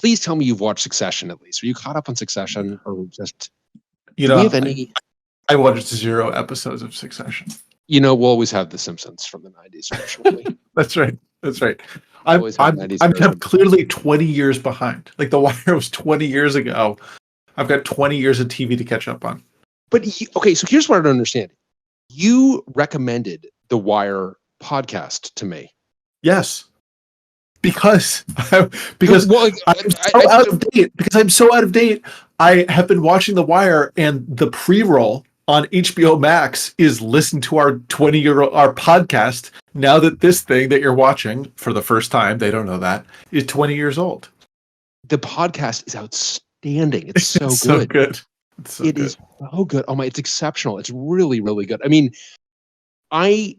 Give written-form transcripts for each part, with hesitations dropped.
please tell me you've watched Succession at least. Are you caught up on Succession, or just? You know, I watched 0 episodes of Succession. You know, we'll always have The Simpsons from the 90s. That's right. That's right. I'm clearly 20 years behind. Like The Wire was 20 years ago. I've got 20 years of TV to catch up on. But okay, so here's what I don't understand. You recommended the Wire podcast to me. Yes. Because I'm so out of date. Because I'm so out of date. I have been watching The Wire, and the pre-roll on HBO Max is listen to our 20-year-old our podcast. Now that this thing that you're watching for the first time, they don't know that, is 20 years old. The podcast is outstanding. It's so it's good. So good. It is so good. Oh my, it's exceptional. It's really, really good. I mean, I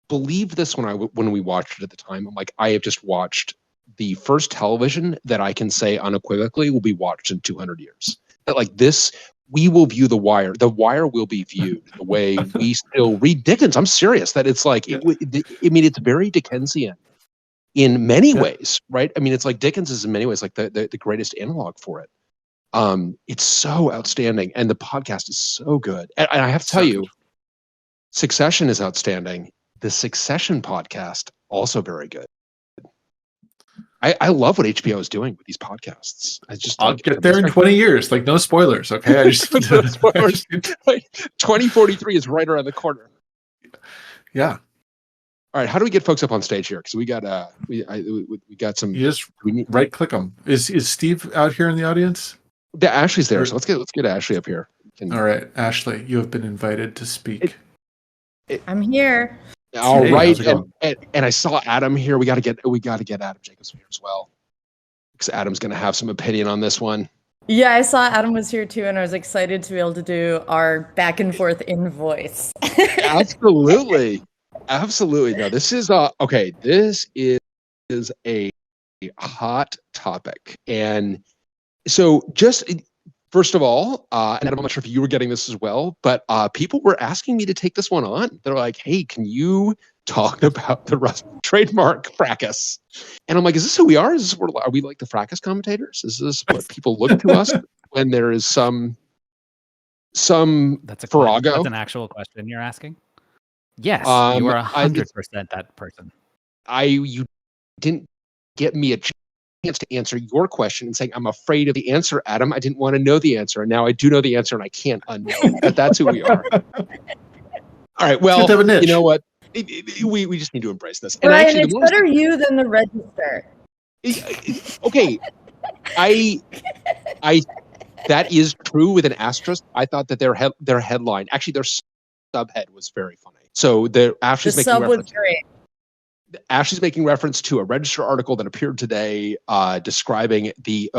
believed this when we watched it at the time. I'm like, I have just watched the first television that I can say unequivocally will be watched in 200 years. That like this, we will view The Wire. The Wire will be viewed the way we still read Dickens. I'm serious. That it's like, I mean, it's very Dickensian in many ways, right? I mean, it's like Dickens is in many ways like the greatest analog for it. It's so outstanding, and the podcast is so good. And I have to tell you, Succession is outstanding. The Succession podcast also very good. I love what HBO is doing with these podcasts. I'll get there in 20 years. Like, no spoilers, okay? I just no spoilers. 2043 is right around the corner. Yeah. All right, how do we get folks up on stage here? Because we got we got some. You just right click them. Is Steve out here in the audience? Ashley's there, so let's get Ashley up here. All right, Ashley, you have been invited to speak. I'm here. All right, and I saw Adam here. We got to get Adam Jacobs here as well, because Adam's going to have some opinion on this one. Yeah, I saw Adam was here too, and I was excited to be able to do our back and forth in voice. Absolutely. No, this is okay. This is a hot topic, and so just first of all, and I'm not sure if you were getting this as well, but people were asking me to take this one on. They're like, "Hey, can you talk about the trademark fracas?" And I'm like, "Is this who we are? Are we like the fracas commentators? Is this what people look to us when there is some farrago?" That's an actual question you're asking. Yes, you are 100% that person. You didn't get me a chance to answer your question and saying, "I'm afraid of the answer, Adam. I didn't want to know the answer, and now I do know the answer, and I can't unknow." But that's who we are. All right. Well, you know what? We just need to embrace this. And Ryan, it's better you than the register. Okay, I that is true with an asterisk. I thought that their headline, actually their subhead, was very funny. So Ashley's making reference to a Register article that appeared today, describing the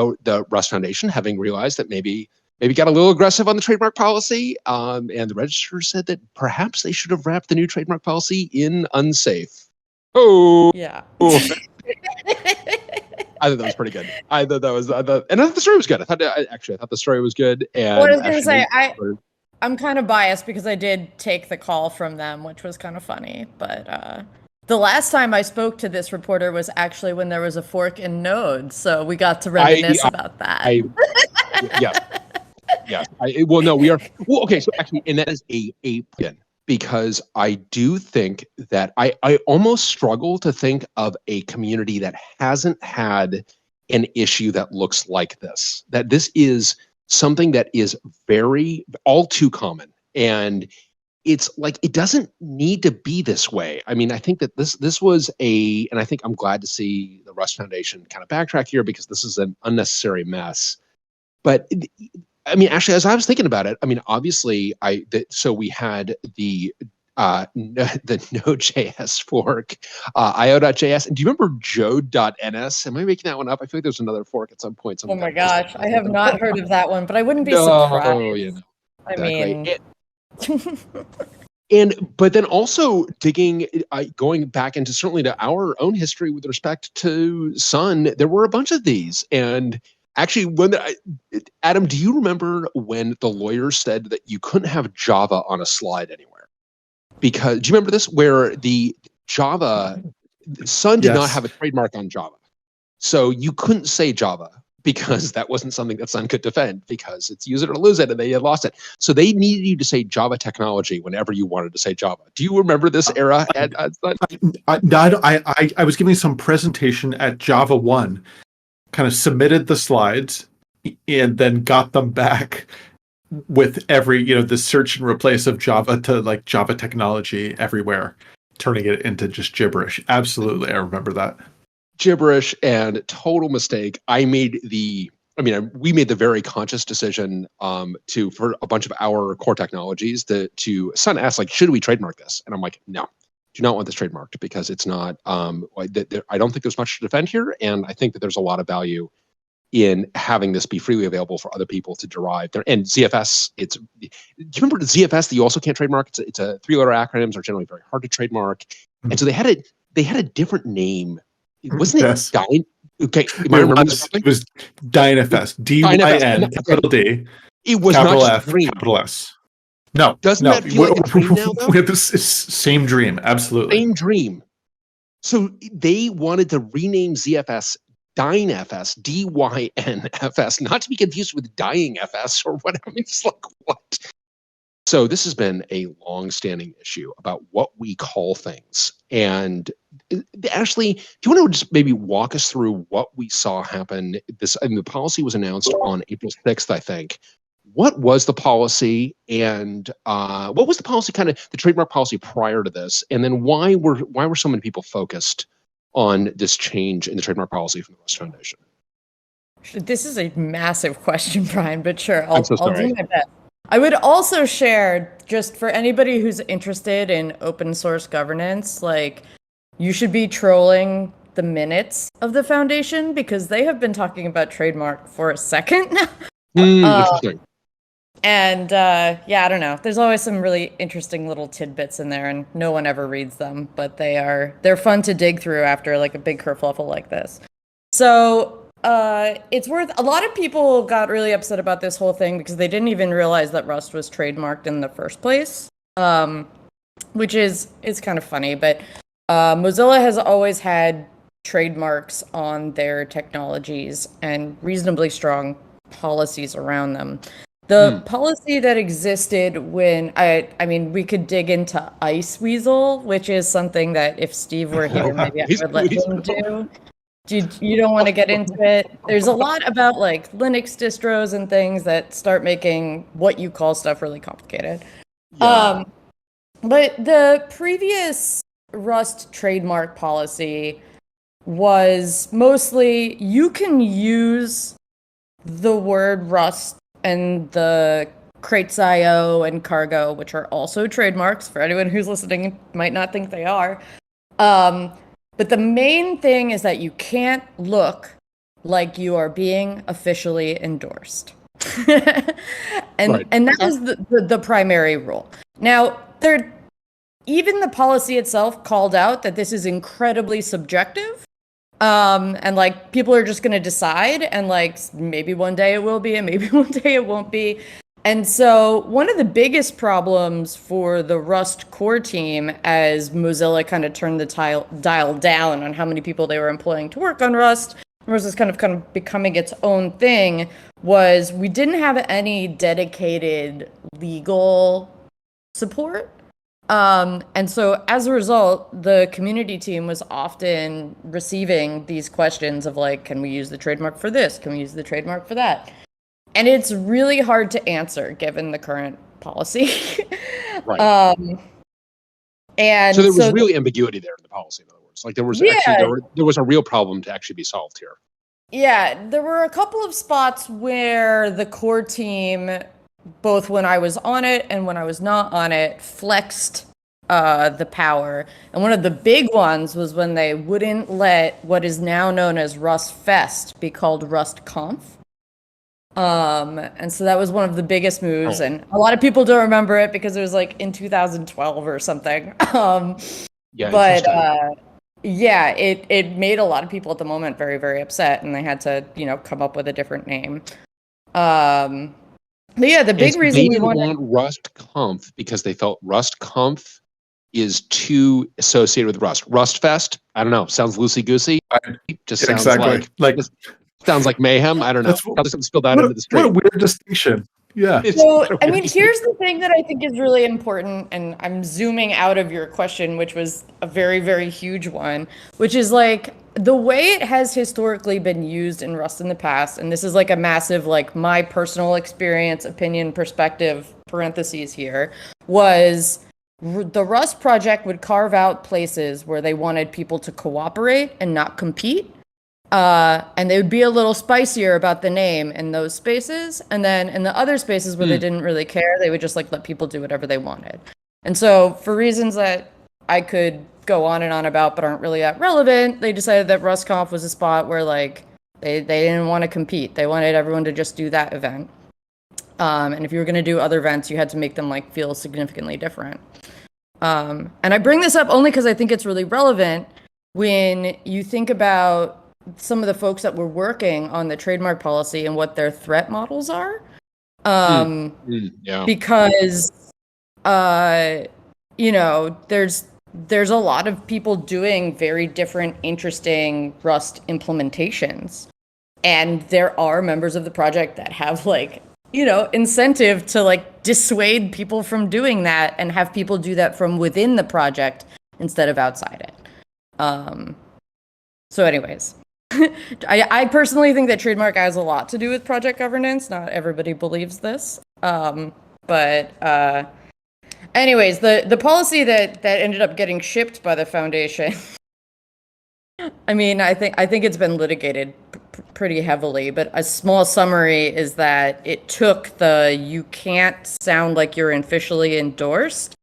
Rust Foundation having realized that maybe got a little aggressive on the trademark policy, and the Register said that perhaps they should have wrapped the new trademark policy in unsafe. Oh, yeah. I thought that was pretty good. And I thought the story was good. I thought the story was good. And what I was going to say, I'm kind of biased because I did take the call from them, which was kind of funny. But the last time I spoke to this reporter was actually when there was a fork in Node, so we got to reminisce about that. Yeah. We are. Well, okay. So actually, and that is a pin, because I do think that I almost struggle to think of a community that hasn't had an issue that looks like this. That this is something that is all too common, and it's like it doesn't need to be this way. I mean, I think that this was and I think I'm glad to see the Rust Foundation kind of backtrack here, because this is an unnecessary mess. But I mean, actually, as I was thinking about it, I mean, obviously, so we had the Node.js fork, io.js. And do you remember Jode.ns? Am I making that one up? I feel like there's another fork at some point. Oh my gosh, I have not heard of that one, but I wouldn't be surprised. I mean, but then also going back into certainly to our own history with respect to Sun, there were a bunch of these. And actually, Adam, do you remember when the lawyers said that you couldn't have Java on a slide anywhere? Because do you remember this, where the Java Sun did not have a trademark on Java, so you couldn't say Java, because that wasn't something that Sun could defend because it's use it or lose it, and they had lost it. So they needed you to say Java technology whenever you wanted to say Java. Do you remember this era at Sun? I was giving some presentation at Java 1, kind of submitted the slides, and then got them back with every, the search and replace of Java to like Java technology everywhere, turning it into just gibberish. Absolutely, I remember that. Gibberish and total mistake. We made the very conscious decision for a bunch of our core technologies to Sun asked, like, should we trademark this? And I'm like, no, do not want this trademarked because it's not, I don't think there's much to defend here. And I think that there's a lot of value in having this be freely available for other people to derive there. And ZFS, do you remember the ZFS that you also can't trademark? It's a 3-letter acronyms are generally very hard to trademark. Mm-hmm. And so they had a different name. Wasn't it Dyn? Okay, it was DynFS. DYN, capital D. It was capital not F, Dream. capital S. No, doesn't that feel like a dream now? Though? We have this same dream, absolutely. Same dream. So they wanted to rename ZFS DynFS, DYNFS, not to be confused with Dying FS or whatever. It's like, what? So this has been a long-standing issue about what we call things. And Ashley, do you want to just maybe walk us through what we saw happen? The policy was announced on April 6th, I think. What was the policy, and what was the policy, kind of the trademark policy prior to this? And then why were so many people focused on this change in the trademark policy from the Rust Foundation? This is a massive question, Brian, but sure, I'll do my best. I would also share, just for anybody who's interested in open source governance, like, you should be trolling the minutes of the foundation because they have been talking about trademark for a second. Interesting. And I don't know. There's always some really interesting little tidbits in there, and no one ever reads them, but they're fun to dig through after like a big kerfuffle like this. So it's worth. A lot of people got really upset about this whole thing because they didn't even realize that Rust was trademarked in the first place, which is kind of funny. But Mozilla has always had trademarks on their technologies and reasonably strong policies around them. The policy that existed when we could dig into Iceweasel, which is something that if Steve were here, maybe I would let him do. You don't want to get into it. There's a lot about like Linux distros and things that start making what you call stuff really complicated. Yeah. But the previous Rust trademark policy was mostly you can use the word Rust and the crates.io and cargo, which are also trademarks for anyone who's listening might not think they are. But the main thing is that you can't look like you are being officially endorsed. And that was the primary rule. Now, even the policy itself called out that this is incredibly subjective. And like people are just going to decide, and like maybe one day it will be and maybe one day it won't be. And so one of the biggest problems for the Rust core team, as Mozilla kind of turned the dial down on how many people they were employing to work on Rust, versus kind of becoming its own thing, was we didn't have any dedicated legal support. And so as a result, the community team was often receiving these questions of like, can we use the trademark for this? Can we use the trademark for that? And it's really hard to answer given the current policy. Right. And so there was really ambiguity there in the policy, in other words. Like there was there was a real problem to actually be solved here. Yeah, there were a couple of spots where the core team, both when I was on it and when I was not on it, flexed the power. And one of the big ones was when they wouldn't let what is now known as Rust Fest be called Rust Conf. And so that was one of the biggest moves, and a lot of people don't remember it because it was like in 2012 or something. It made a lot of people at the moment very, very upset, and they had to, come up with a different name. But yeah, the big reason they want Rust Conf because they felt Rust Conf is too associated with Rust. Rust Fest, I don't know, sounds loosey goosey. Just sounds like Sounds like mayhem. I don't know. Probably spill that into the street. What a weird distinction. Yeah. So, I mean, here's the thing that I think is really important, and I'm zooming out of your question, which was a very, very huge one, which is like the way it has historically been used in Rust in the past, and this is like a massive, like my personal experience, opinion, perspective, parentheses here, was the Rust project would carve out places where they wanted people to cooperate and not compete. And they would be a little spicier about the name in those spaces. And then in the other spaces where they didn't really care, they would just like let people do whatever they wanted. And so for reasons that I could go on and on about but aren't really that relevant, they decided that RustConf was a spot where like they didn't want to compete. They wanted everyone to just do that event. And if you were going to do other events, you had to make them like feel significantly different. And I bring this up only because I think it's really relevant when you think about some of the folks that were working on the trademark policy and what their threat models are. Because, you know, there's a lot of people doing very different, interesting Rust implementations. And there are members of the project that have like, you know, incentive to like dissuade people from doing that and have people do that from within the project instead of outside it. So anyways, I personally think that Trademark has a lot to do with project governance. Not everybody believes this. But anyways, the policy that ended up getting shipped by the foundation, I mean, I think it's been litigated pretty heavily, but a small summary is that it took the you can't sound like you're officially endorsed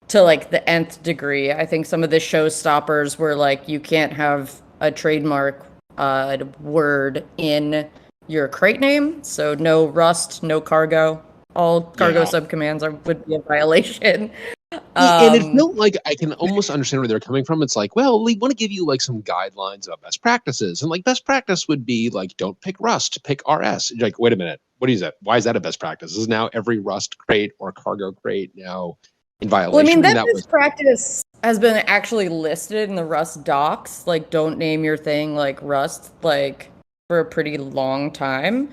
to like the nth degree. I think some of the showstoppers were like you can't have a trademark word in your crate name, so no Rust, no cargo. All cargo subcommands would be a violation. And it felt like I can almost understand where they're coming from. It's like, well, we want to give you like some guidelines about best practices, and like best practice would be like don't pick Rust, pick RS. You're like, wait a minute, what is that? Why is that a best practice? Is now every Rust crate or cargo crate now in violation? Well, I mean, that best practice has been actually listed in the Rust docs. Like, don't name your thing like Rust, like for a pretty long time.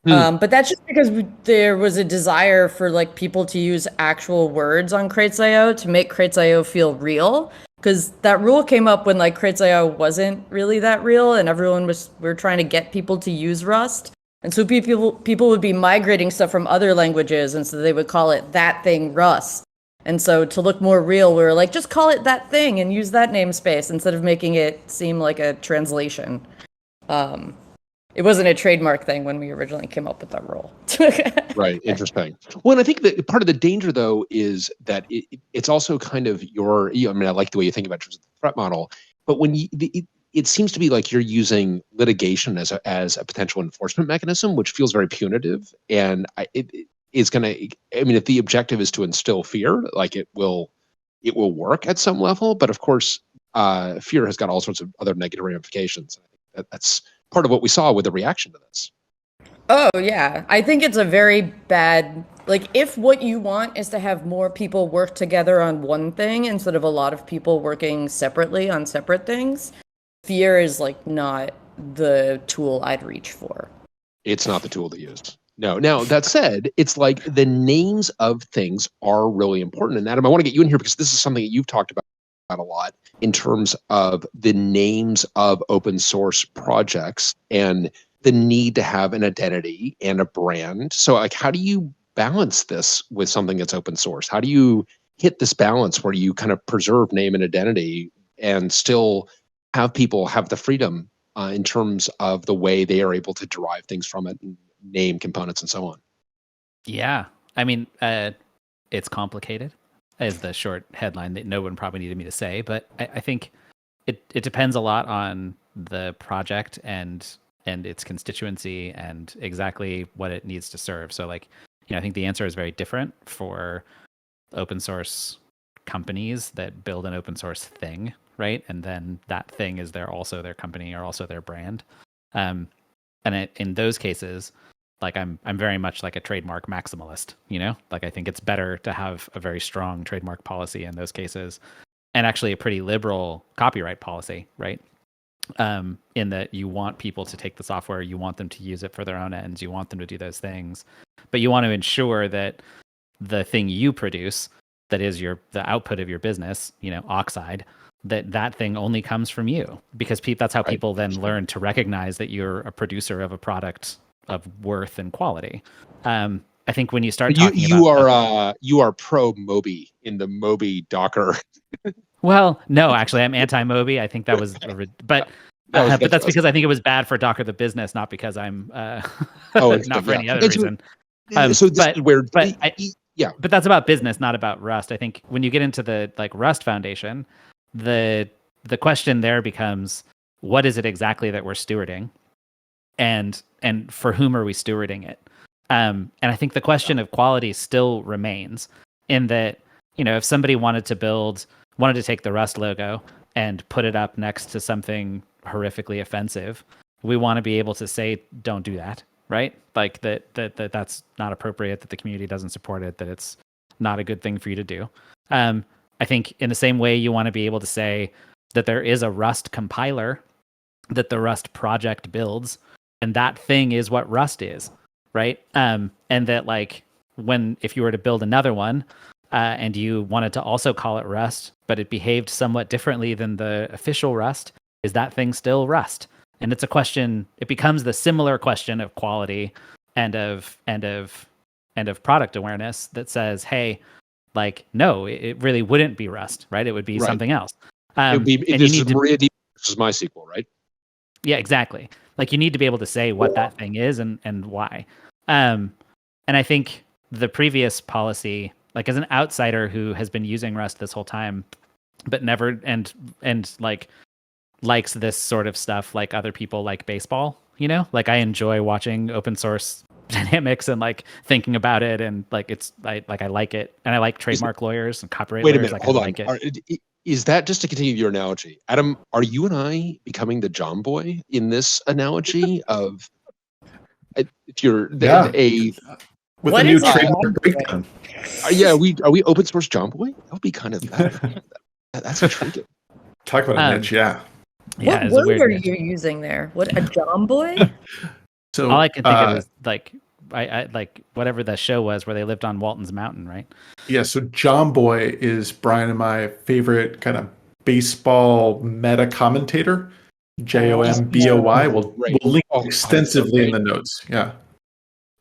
But that's just because there was a desire for like people to use actual words on Crates.io to make Crates.io feel real. Because that rule came up when like Crates.io wasn't really that real, and we were trying to get people to use Rust. And so people would be migrating stuff from other languages, and so they would call it that thing Rust. And so to look more real, we were like, just call it that thing and use that namespace instead of making it seem like a translation. It wasn't a trademark thing when we originally came up with that rule. Right. Interesting. Well, and I think that part of the danger, though, is that it's also kind of I mean, I like the way you think about it in terms of the threat model, but when it seems to be like you're using litigation as a potential enforcement mechanism, which feels very punitive. And it's going to, I mean, if the objective is to instill fear, like it will work at some level. But of course, fear has got all sorts of other negative ramifications. I think that's part of what we saw with the reaction to this. Oh, yeah. I think it's a very bad, like, if what you want is to have more people work together on one thing instead of a lot of people working separately on separate things, fear is, like, not the tool I'd reach for. It's not the tool to use. No. Now, that said, it's like the names of things are really important. And Adam, I want to get you in here because this is something that you've talked about a lot in terms of the names of open source projects and the need to have an identity and a brand. So like, how do you balance this with something that's open source? How do you hit this balance where you kind of preserve name and identity and still have people have the freedom in terms of the way they are able to derive things from it, and name components and so on? Yeah. I mean, it's complicated, is the short headline that no one probably needed me to say, but I think it depends a lot on the project and its constituency and exactly what it needs to serve. So like, I think the answer is very different for open source companies that build an open source thing, right? And then that thing is also their company or also their brand. And in those cases, like I'm very much like a trademark maximalist, like I think it's better to have a very strong trademark policy in those cases and actually a pretty liberal copyright policy, right? in that you want people to take the software, you want them to use it for their own ends, you want them to do those things, but you want to ensure that the thing you produce, that is the output of your business, Oxide, that thing only comes from you, because that's how people then learn to recognize that you're a producer of a product of worth and quality. I think when you start talking you are pro Moby in the Moby Docker. Well, no, actually, I'm anti-Moby. I think that was, but that's because I think it was bad for Docker the business, not because I'm not for any other reason. So this is where, but that's about business, not about Rust. I think when you get into the Rust Foundation, the question there becomes, what is it exactly that we're stewarding, and for whom are we stewarding it? And I think the question of quality still remains, in that, if somebody wanted to take the Rust logo and put it up next to something horrifically offensive, we want to be able to say, don't do that, right? Like that's not appropriate, that the community doesn't support it, that it's not a good thing for you to do. I think in the same way, you want to be able to say that there is a Rust compiler that the Rust project builds, and that thing is what Rust is, right? And that, if you were to build another one, and you wanted to also call it Rust, but it behaved somewhat differently than the official Rust, is that thing still Rust? And it's a question. It becomes the similar question of quality and of product awareness that says, hey, no, it really wouldn't be Rust, right? It would be something else. This is MySQL, right? Yeah, exactly. You need to be able to say what that thing is and why. And I think the previous policy, as an outsider who has been using Rust this whole time, but never and likes this sort of stuff, like other people like baseball, I enjoy watching open source dynamics and thinking about it, and I like it, and I like trademark lawyers and copyright lawyers. Wait a minute, hold on. Is that, just to continue your analogy, Adam, are you and I becoming the John Boy in this analogy of if you're with a new trademark breakdown? Are we open source John Boy? That would be kind of that's intriguing. Talk about a niche, yeah. What word are you using there? What, a John Boy? So all I can think of is I like whatever the show was where they lived on Walton's Mountain, right? Yeah, so John Boy is Brian and my favorite kind of baseball meta commentator. JOMBOY. We'll link extensively in the notes. Yeah.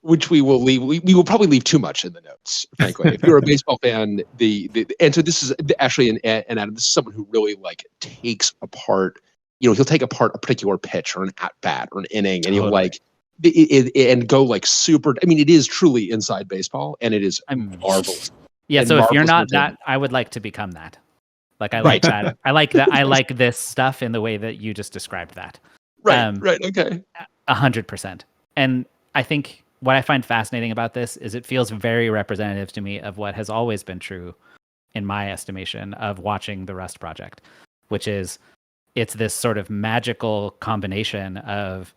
Which we will leave. We will probably leave too much in the notes, frankly. If you're a baseball fan, and so this is actually an Adam. This is someone who really takes apart. He'll take apart a particular pitch or an at bat or an inning, and he'll and go super. I mean, it is truly inside baseball, and it is marvelous. Yeah. And so if you're not that, I would like to become that. I like that. I like that. I like this stuff in the way that you just described that. Right. Okay. 100%. And I think what I find fascinating about this is it feels very representative to me of what has always been true, in my estimation, of watching the Rust project, which is it's this sort of magical combination of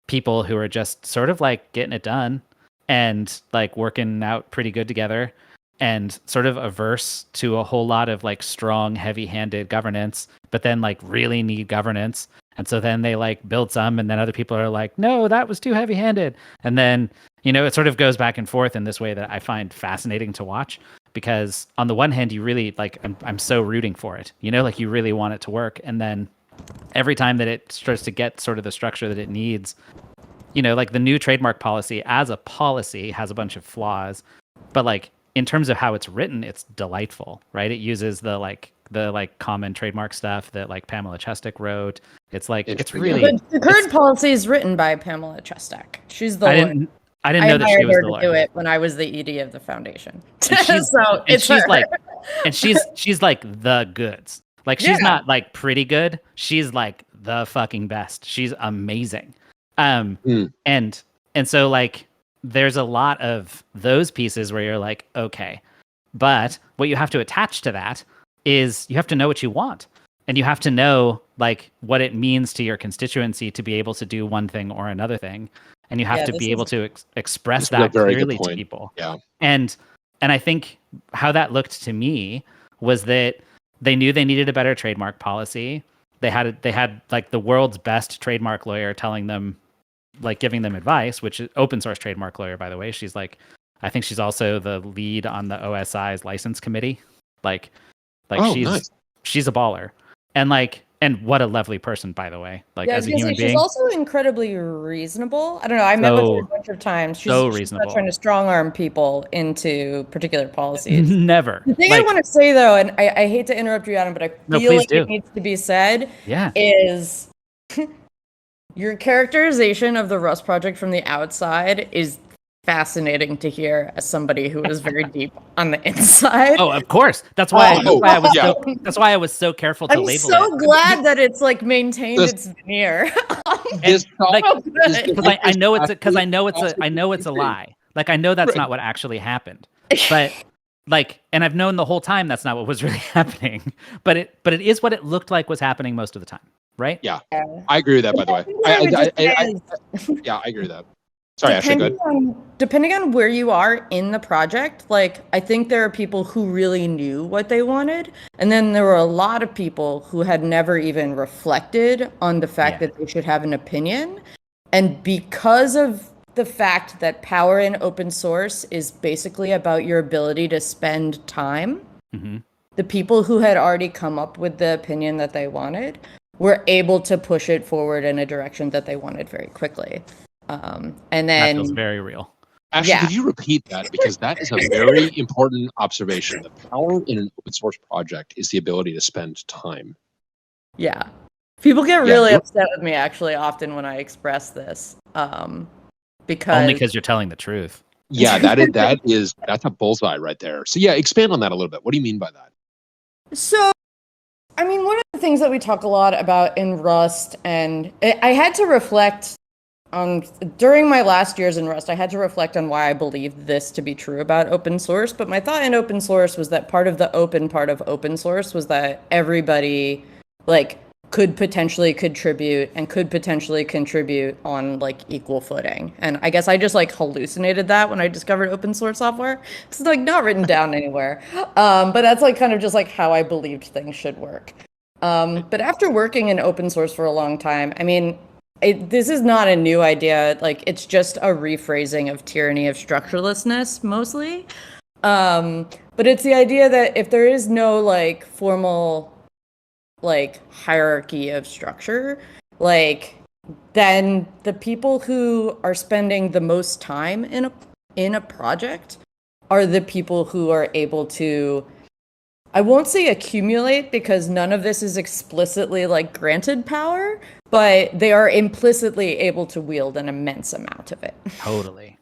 people who are just sort of getting it done and working out pretty good together, and sort of averse to a whole lot of strong, heavy-handed governance, but then really need governance. And so then they build some, and then other people are like, no, that was too heavy-handed. And then, it sort of goes back and forth in this way that I find fascinating to watch, because on the one hand, you really I'm so rooting for it, you really want it to work. And then every time that it starts to get sort of the structure that it needs, the new trademark policy as a policy has a bunch of flaws, but in terms of how it's written, it's delightful, right? It uses the common trademark stuff that Pamela Chestek wrote. It's it's really the current policy is written by Pamela Chestek. She's the lawyer. I didn't know that she was the lawyer. I hired her to do it when I was the ED of the foundation. She's the goods. She's not pretty good. She's the fucking best. She's amazing. And so there's a lot of those pieces where you're okay, but what you have to attach to that is you have to know what you want, and you have to know what it means to your constituency to be able to do one thing or another thing, and you have to be able to express that clearly to people. Yeah. And I think how that looked to me was that they knew they needed a better trademark policy. they had like the world's best trademark lawyer telling them, like giving them advice, which is open source trademark lawyer, by the way. She's like, I think she's also the lead on the OSI's license committee. Like she's a baller. And what a lovely person, by the way. Like, as a human being. She's also incredibly reasonable. I don't know. I met with her a bunch of times. She's reasonable. Not trying to strong arm people into particular policies. Never. The thing I want to say, though, and I hate to interrupt you, Adam, but I feel like it needs to be said, is your characterization of the Rust project from the outside is fascinating to hear as somebody who is very deep on the inside. Oh, of course. That's why I was so careful to label it. I'm so glad that it's like maintained its veneer. Because I know it's a lie. Like, I know that's not what actually happened. But like, and I've known the whole time that's not what was really happening. But it is what it looked like was happening most of the time, right? Yeah. I agree with that, by the way. I agree with that. Sorry, Ashley, go ahead. Depending on where you are in the project, like, I think there are people who really knew what they wanted, and then there were a lot of people who had never even reflected on the fact that they should have an opinion. And because of the fact that power in open source is basically about your ability to spend time, the people who had already come up with the opinion that they wanted were able to push it forward in a direction that they wanted very quickly. And then that feels very real. Ashley, could you repeat that? Because that is a very important observation. The power in an open source project is the ability to spend time. Yeah. People get really upset with me, actually, often when I express this. Only because you're telling the truth. Yeah, that's a bullseye right there. So expand on that a little bit. What do you mean by that? So, I mean, one of the things that we talk a lot about in Rust, and I had to reflect during my last years in Rust, I had to reflect on why I believed this to be true about open source. But my thought in open source was that part of the open part of open source was that everybody could potentially contribute on equal footing. And I guess I just hallucinated that when I discovered open source software. It's not written down anywhere. But that's kind of just how I believed things should work. But after working in open source for a long time, I mean, this is not a new idea. It's just a rephrasing of tyranny of structurelessness, mostly. But it's the idea that if there is no formal hierarchy of structure, then the people who are spending the most time in a project are the people who are able to, I won't say accumulate, because none of this is explicitly granted power, but they are implicitly able to wield an immense amount of it. Totally.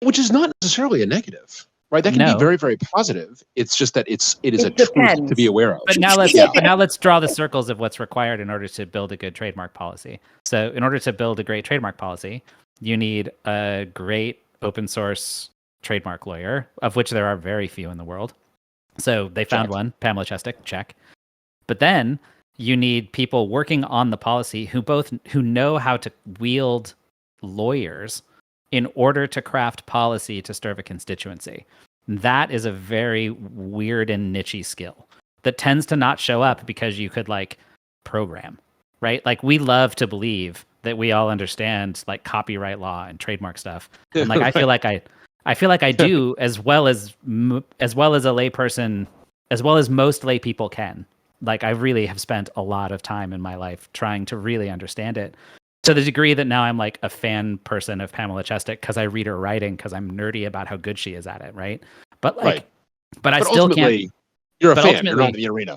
Which is not necessarily a negative, right? That can be very, very positive. It's just that it is a truth to be aware of. But now let's draw the circles of what's required in order to build a good trademark policy. So in order to build a great trademark policy, you need a great open source trademark lawyer, of which there are very few in the world. So they found one, Pamela Chestic, check. But then you need people working on the policy who know how to wield lawyers in order to craft policy to serve a constituency. That is a very weird and niche skill that tends to not show up because you could program, right? We love to believe that we all understand copyright law and trademark stuff. And I feel like I do as well as a layperson, as well as most lay people can. I really have spent a lot of time in my life trying to really understand it, to the degree that now I'm a fan person of Pamela Chestic because I read her writing because I'm nerdy about how good she is at it, right? But I still can't. You're a fan. You're not in the arena.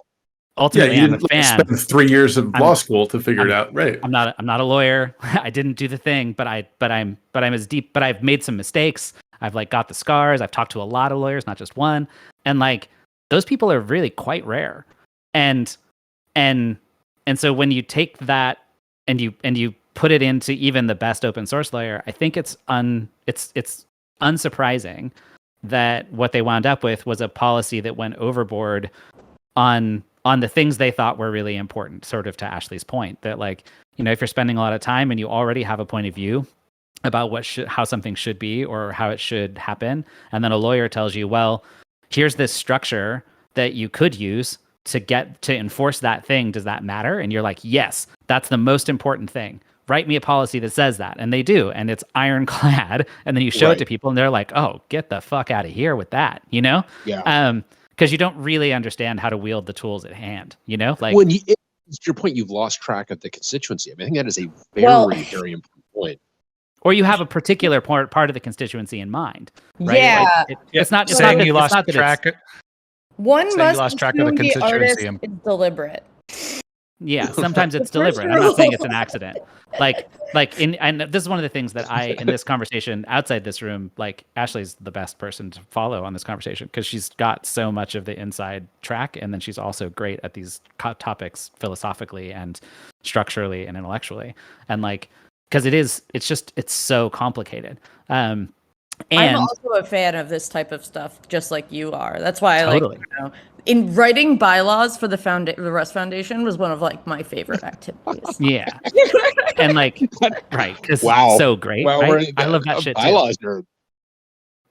Ultimately, you I'm a fan. Spend 3 years of law school to figure it out, right? I'm not a lawyer. I didn't do the thing, but I'm as deep. But I've made some mistakes. I've got the scars. I've talked to a lot of lawyers, not just one, and those people are really quite rare. And so when you take that and you put it into even the best open source lawyer, I think it's unsurprising that what they wound up with was a policy that went overboard on the things they thought were really important, sort of to Ashley's point, that if you're spending a lot of time and you already have a point of view about how something should be or how it should happen, and then a lawyer tells you, well, here's this structure that you could use to enforce that thing, does that matter? And you're like, yes, that's the most important thing. Write me a policy that says that. And they do. And it's ironclad. And then you show it to people and they're like, oh, get the fuck out of here with that, you know? Yeah. Because you don't really understand how to wield the tools at hand, you know? Like, to your point, you've lost track of the constituency. I mean, I think that is a very important point. Or you have a particular part of the constituency in mind, right? Yeah. Like, it's not saying you lost track. One must lost track of the constituency. Is deliberate. Yeah, sometimes it's deliberate. I'm not saying it's an accident. And this is one of the things that in this conversation outside this room, like Ashley's the best person to follow on this conversation because she's got so much of the inside track, and then she's also great at these topics philosophically and structurally and intellectually, and like because it's so complicated. And I'm also a fan of this type of stuff, just like you are. That's why I totally. In writing bylaws for the Rust Foundation was one of like my favorite activities. Yeah, and like right, because so great. Well, right? I love that shit bylaws too. nerd.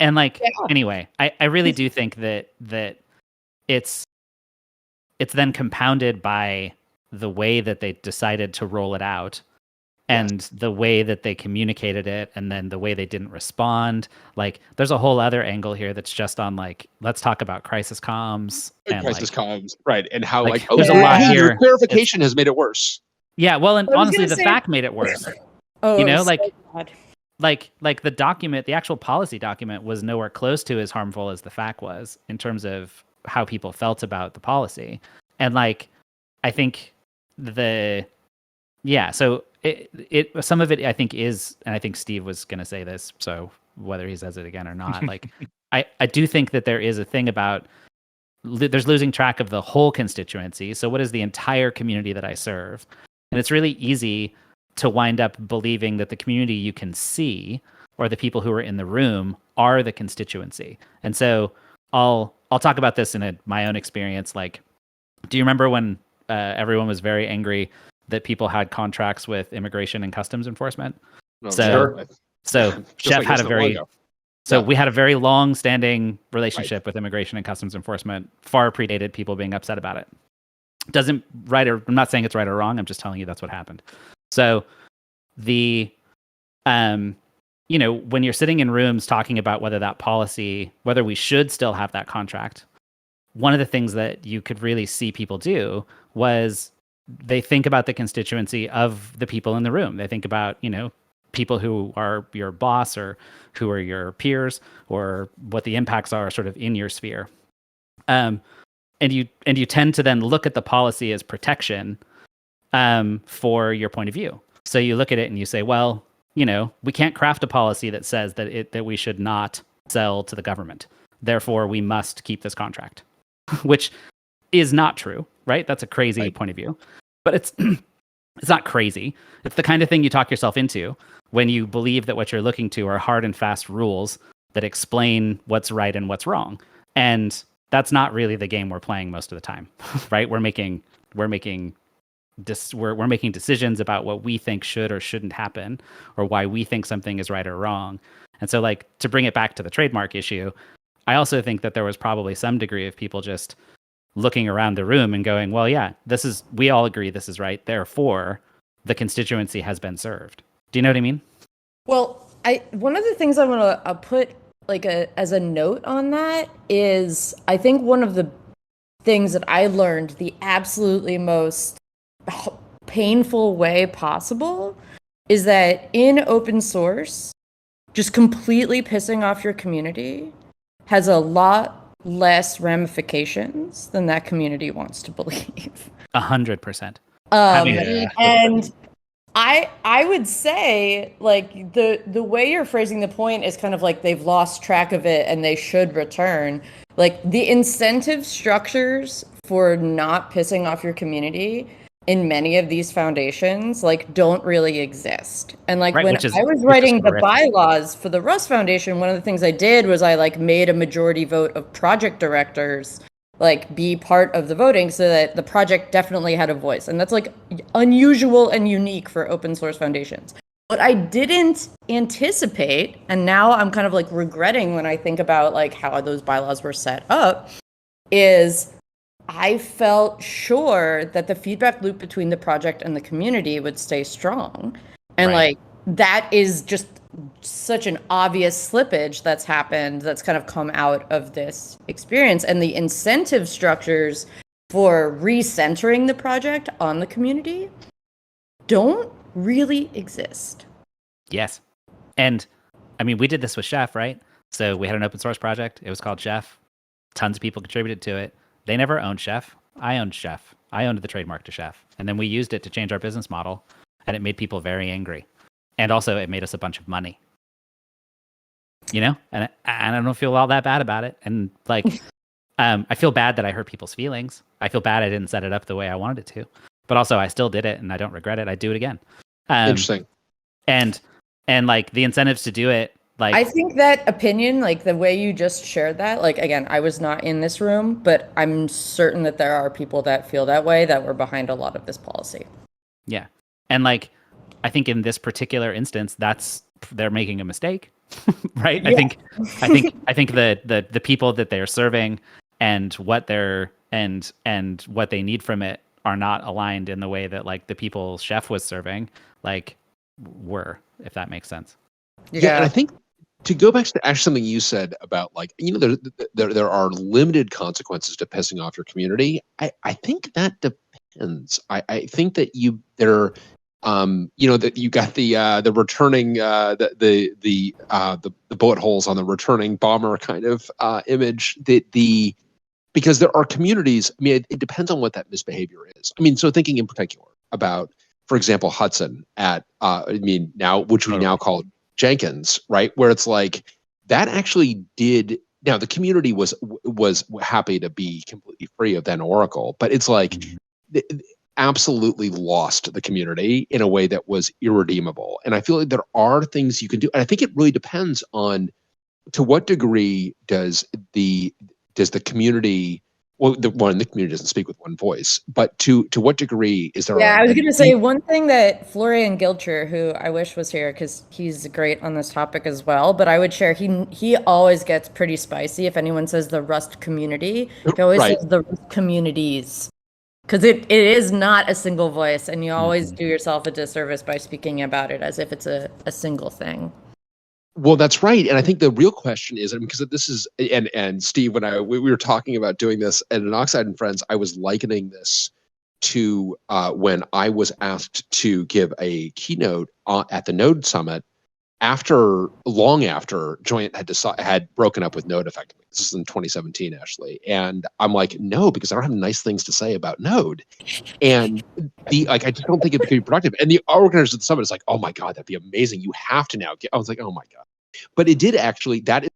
And like anyway, I really do think that it's then compounded by the way that they decided to roll it out. And the way that they communicated it, and then the way they didn't respond. Like, there's a whole other angle here that's just on like, let's talk about crisis comms. And crisis comms, right? And how there's a lot here. Your clarification has made it worse. Yeah, well, and honestly, the fact made it worse. Oh, you know, so like the document, the actual policy document, was nowhere close to as harmful as the fact was in terms of how people felt about the policy. And like, I think so. It some of it I think is, and I think Steve was going to say this, so whether he says it again or not, like I do think that there is a thing about there's losing track of the whole constituency. So what is the entire community that I serve? And it's really easy to wind up believing that the community you can see or the people who are in the room are the constituency. And so I'll talk about this in my own experience. Like, do you remember when everyone was very angry that people had contracts with immigration and customs enforcement? So Chef had we had a very long-standing relationship with immigration and customs enforcement, far predated people being upset about it. I'm not saying it's right or wrong. I'm just telling you that's what happened. So when you're sitting in rooms talking about whether we should still have that contract, one of the things that you could really see people do was they think about the constituency of the people in the room. They think about, people who are your boss or who are your peers or what the impacts are sort of in your sphere. And you tend to then look at the policy as protection for your point of view. So you look at it and you say, well, we can't craft a policy that says that we should not sell to the government. Therefore, we must keep this contract, which is not true, right? That's a crazy point of view. But it's not crazy. It's the kind of thing you talk yourself into when you believe that what you're looking to are hard and fast rules that explain what's right and what's wrong. And that's not really the game we're playing most of the time, right? We're making decisions about what we think should or shouldn't happen, or why we think something is right or wrong. And so, like, to bring it back to the trademark issue, I also think that there was probably some degree of people just looking around the room and going, well, yeah, we all agree this is right. Therefore, the constituency has been served. Do you know what I mean? Well, one of the things I want to put as a note on that is I think one of the things that I learned the absolutely most painful way possible is that in open source, just completely pissing off your community has a lot less ramifications than that community wants to believe. 100%. And I would say, like, the way you're phrasing the point is kind of like they've lost track of it and they should return. Like, the incentive structures for not pissing off your community in many of these foundations, like, don't really exist. And like, when I was writing the bylaws for the Rust Foundation, one of the things I did was I like made a majority vote of project directors like be part of the voting so that the project definitely had a voice. And that's like unusual and unique for open source foundations. What I didn't anticipate, and now I'm kind of like regretting when I think about like how those bylaws were set up, is I felt sure that the feedback loop between the project and the community would stay strong. And like that is just such an obvious slippage that's happened, that's kind of come out of this experience. And the incentive structures for recentering the project on the community don't really exist. Yes. And I mean, we did this with Chef, right? So we had an open source project. It was called Chef. Tons of people contributed to it. They never owned Chef. I owned Chef. I owned the trademark to Chef. And then we used it to change our business model. And it made people very angry. And also it made us a bunch of money. You know? And I don't feel all that bad about it. And like, I feel bad that I hurt people's feelings. I feel bad I didn't set it up the way I wanted it to. But also I still did it and I don't regret it. I'd do it again. Interesting. And like the incentives to do it, like I think that opinion, like the way you just shared that, like again, I was not in this room, but I'm certain that there are people that feel that way that were behind a lot of this policy. Yeah. And like I think in this particular instance, they're making a mistake. Right? Yeah. I think the people that they're serving and what they're and what they need from it are not aligned in the way that like the people Chef was serving like were, if that makes sense. Yeah, and I think to go back to actually something you said about like, you know, there are limited consequences to pissing off your community. I think that depends. I think that you know, that you got the returning the bullet holes on the returning bomber kind of image. Because there are communities. I mean, it depends on what that misbehavior is. I mean, so thinking in particular about, for example, Hudson at which we now call Jenkins, right? Where it's like that actually did. Now the community was happy to be completely free of then Oracle, but it's like absolutely lost the community in a way that was irredeemable. And I feel like there are things you can do, and I think it really depends on to what degree does the community. Well, the community doesn't speak with one voice, but to what degree is there? Yeah, I was going to say one thing that Florian Gilcher, who I wish was here because he's great on this topic as well, but I would share he always gets pretty spicy if anyone says the Rust community. He always says the Rust communities because it is not a single voice, and you always do yourself a disservice by speaking about it as if it's a single thing. Well, that's right, and I think the real question is, because this is, and Steve, when we were talking about doing this at an Oxide and Friends, I was likening this to when I was asked to give a keynote at the Node Summit long after Joyent had broken up with Node effectively. This is in 2017, Ashley, and I'm like, no, because I don't have nice things to say about Node, and I just don't think it could be productive. And the organizers of the summit is like, oh my god, that'd be amazing. You have to now get. I was like, oh my god, but it did actually. That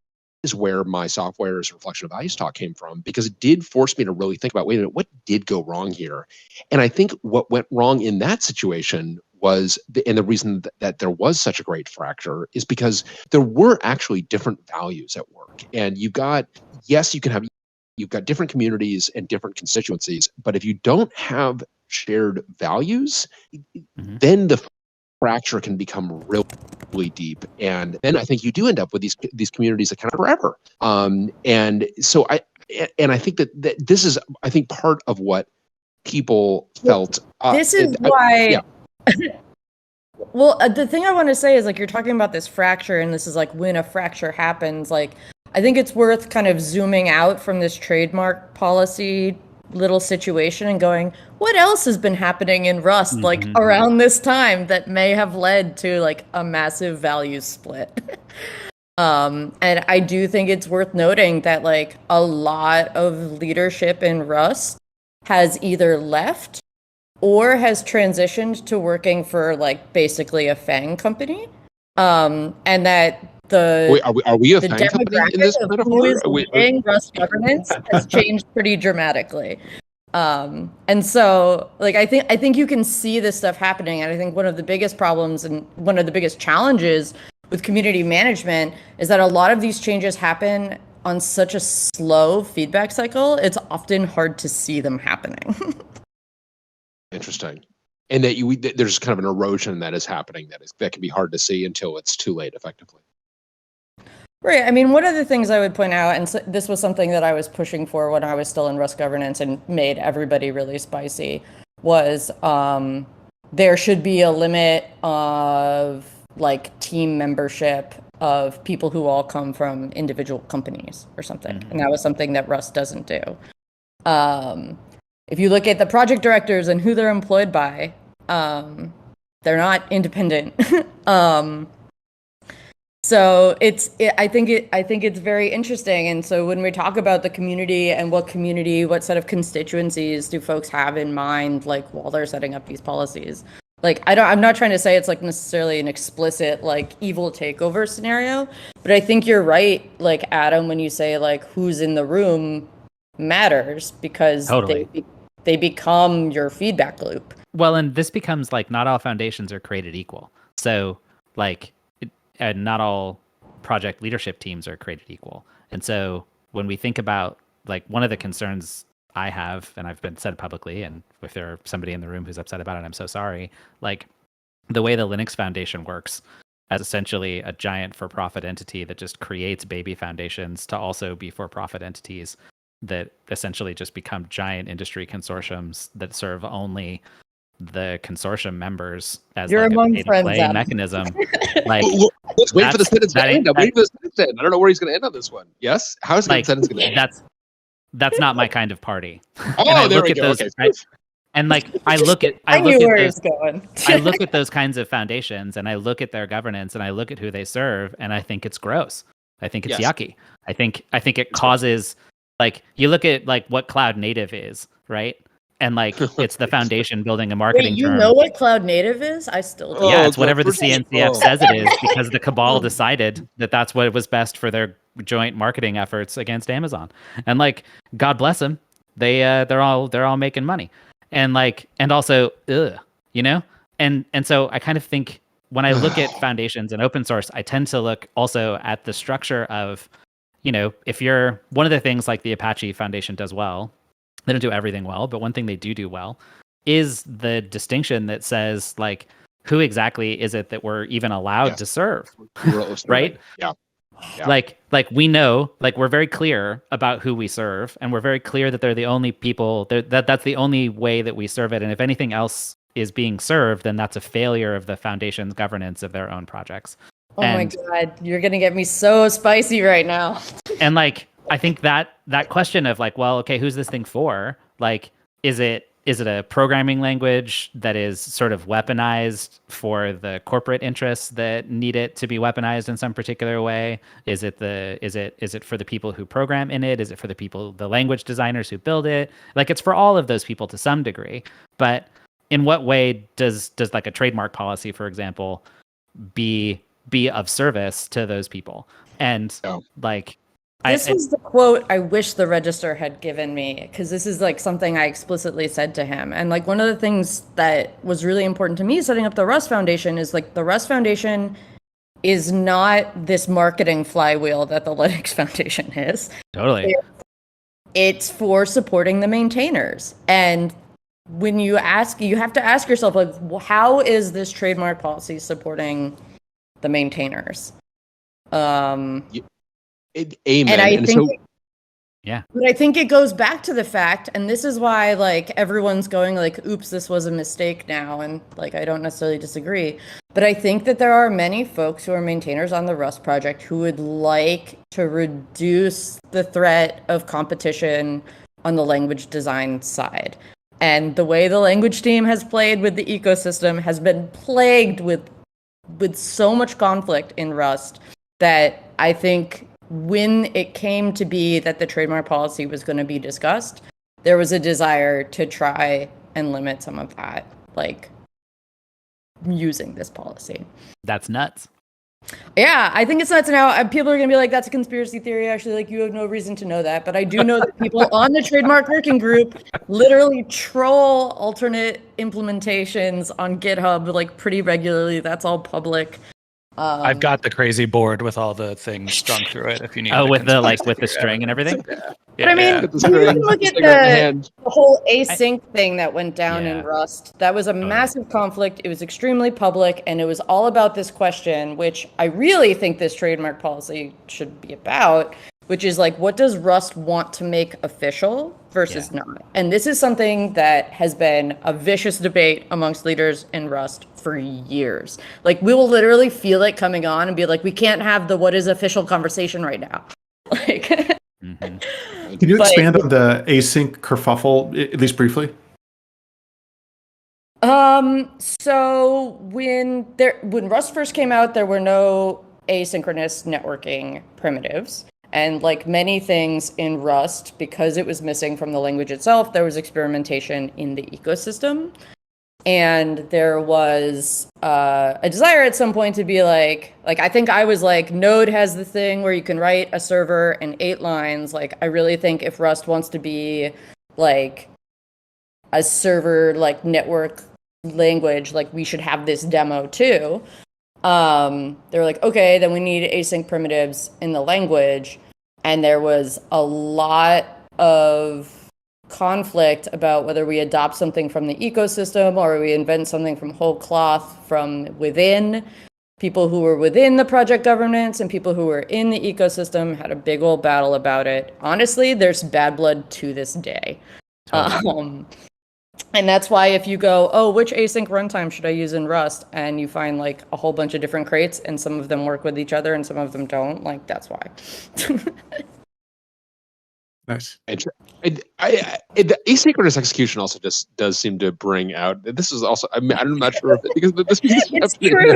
is where my software as a reflection of values talk came from, because it did force me to really think about, wait a minute, what did go wrong here? And I think what went wrong in that situation was, and the reason that there was such a great fracture is because there were actually different values at work. And you've got different communities and different constituencies, but if you don't have shared values, then the fracture can become really deep. And then I think you do end up with these communities that kind of forever. And so I think that this is, I think, part of what people felt. This is why. Well, the thing I want to say is, like, you're talking about this fracture, and this is like when a fracture happens. Like, I think it's worth kind of zooming out from this trademark policy little situation and going, what else has been happening in Rust like around this time that may have led to like a massive values split? And I do think it's worth noting that like a lot of leadership in Rust has either left or has transitioned to working for like basically a FANG company. And that are we a FANG company in this metaphor? Who is leading Rust governance has changed pretty dramatically. And so like I think you can see this stuff happening. And I think one of the biggest problems and one of the biggest challenges with community management is that a lot of these changes happen on such a slow feedback cycle. It's often hard to see them happening. Interesting. And that there's kind of an erosion that is happening that can be hard to see until it's too late, effectively. Right. I mean, one of the things I would point out, and so this was something that I was pushing for when I was still in Rust governance and made everybody really spicy, was there should be a limit of like team membership of people who all come from individual companies or something. Mm-hmm. And that was something that Rust doesn't do. If you look at the project directors and who they're employed by, they're not independent. So I think it's very interesting. And so when we talk about the community and what set of constituencies do folks have in mind, like while they're setting up these policies, like I'm not trying to say it's like necessarily an explicit like evil takeover scenario, but I think you're right, like Adam, when you say like who's in the room matters, because totally. they become your feedback loop. Well, and this becomes like not all foundations are created equal. So like not all project leadership teams are created equal. And so when we think about like one of the concerns I have, and I've been said publicly, and if there's somebody in the room who's upset about it, I'm so sorry. Like the way the Linux Foundation works as essentially a giant for-profit entity that just creates baby foundations to also be for-profit entities that essentially just become giant industry consortiums that serve only the consortium members as You're like among a friends, play mechanism. Like, let's wait for the sentence to end. I'm waiting for the sentence to end. I don't know where he's going to end on this one. Yes, how is the sentence going to end? That's not my kind of party. Oh, there we go. Okay. Right? And like I look at those kinds of foundations, and I look at their governance, and I look at who they serve, and I think it's gross. I think it's yucky. I think it causes, like, you look at like what cloud native is, right? And like it's the foundation building a marketing term. Know what cloud native is? I still don't. Yeah, it's whatever the CNCF says it is, because the cabal decided that that's what was best for their joint marketing efforts against Amazon. And like, God bless them, they're all making money. And like, and also, you know, and so I kind of think when I look at foundations and open source, I tend to look also at the structure of, you know, if you're one of the things like the Apache Foundation does well. They don't do everything well, but one thing they do well is the distinction that says, like, who exactly is it that we're even allowed to serve, right? Yeah. Like we know, like we're very clear about who we serve, and we're very clear that they're the only people that's the only way that we serve it. And if anything else is being served, then that's a failure of the foundation's governance of their own projects. My God, you're gonna get me so spicy right now. And like, I think that question of like, well, okay, who's this thing for? Like, is it a programming language that is sort of weaponized for the corporate interests that need it to be weaponized in some particular way? Is it for the people who program in it? Is it for the language designers who build it? Like, it's for all of those people to some degree. But in what way does like a trademark policy, for example, be of service to those people? And like, this was the quote I wish the Register had given me, because this is like something I explicitly said to him. And like one of the things that was really important to me setting up the Rust Foundation is like the Rust Foundation is not this marketing flywheel that the Linux Foundation is. Totally. It's for supporting the maintainers. And when you have to ask yourself, like, how is this trademark policy supporting the maintainers? Amen. But I think it goes back to the fact, and this is why like everyone's going like, oops, this was a mistake now, and like I don't necessarily disagree, but I think that there are many folks who are maintainers on the Rust project who would like to reduce the threat of competition on the language design side. And the way the language team has played with the ecosystem has been plagued with so much conflict in Rust that I think when it came to be that the trademark policy was going to be discussed, there was a desire to try and limit some of that, like using this policy. That's nuts. Yeah, I think it's nuts. Now people are going to be like, that's a conspiracy theory. Actually, like, you have no reason to know that. But I do know that people on the trademark working group literally troll alternate implementations on GitHub like pretty regularly. That's all public. I've got the crazy board with all the things strung through it. If you need, with the string and everything. But I mean, you can look at the whole async thing that went down in Rust. That was a massive conflict. It was extremely public, and it was all about this question, which I really think this trademark policy should be about, which is like, what does Rust want to make official versus not? And this is something that has been a vicious debate amongst leaders in Rust for years. Like, we will literally feel it coming on and be like, we can't have the what is official conversation right now. Like, can you expand on the async kerfuffle, at least briefly? So when Rust first came out, there were no asynchronous networking primitives. And like many things in Rust, because it was missing from the language itself, there was experimentation in the ecosystem. And there was a desire at some point to be like I think I was like, Node has the thing where you can write a server in 8 lines. Like, I really think if Rust wants to be like a server, like network language, like we should have this demo too. They were like, okay, then we need async primitives in the language. And there was a lot of conflict about whether we adopt something from the ecosystem or we invent something from whole cloth from within. People who were within the project governance and people who were in the ecosystem had a big old battle about it. Honestly, there's bad blood to this day. And that's why if you go, oh, which async runtime should I use in Rust? And you find like a whole bunch of different crates and some of them work with each other and some of them don't, like that's why. Nice. The asynchronous execution also just does seem to bring out. This is also. I'm not sure if because this. It's true.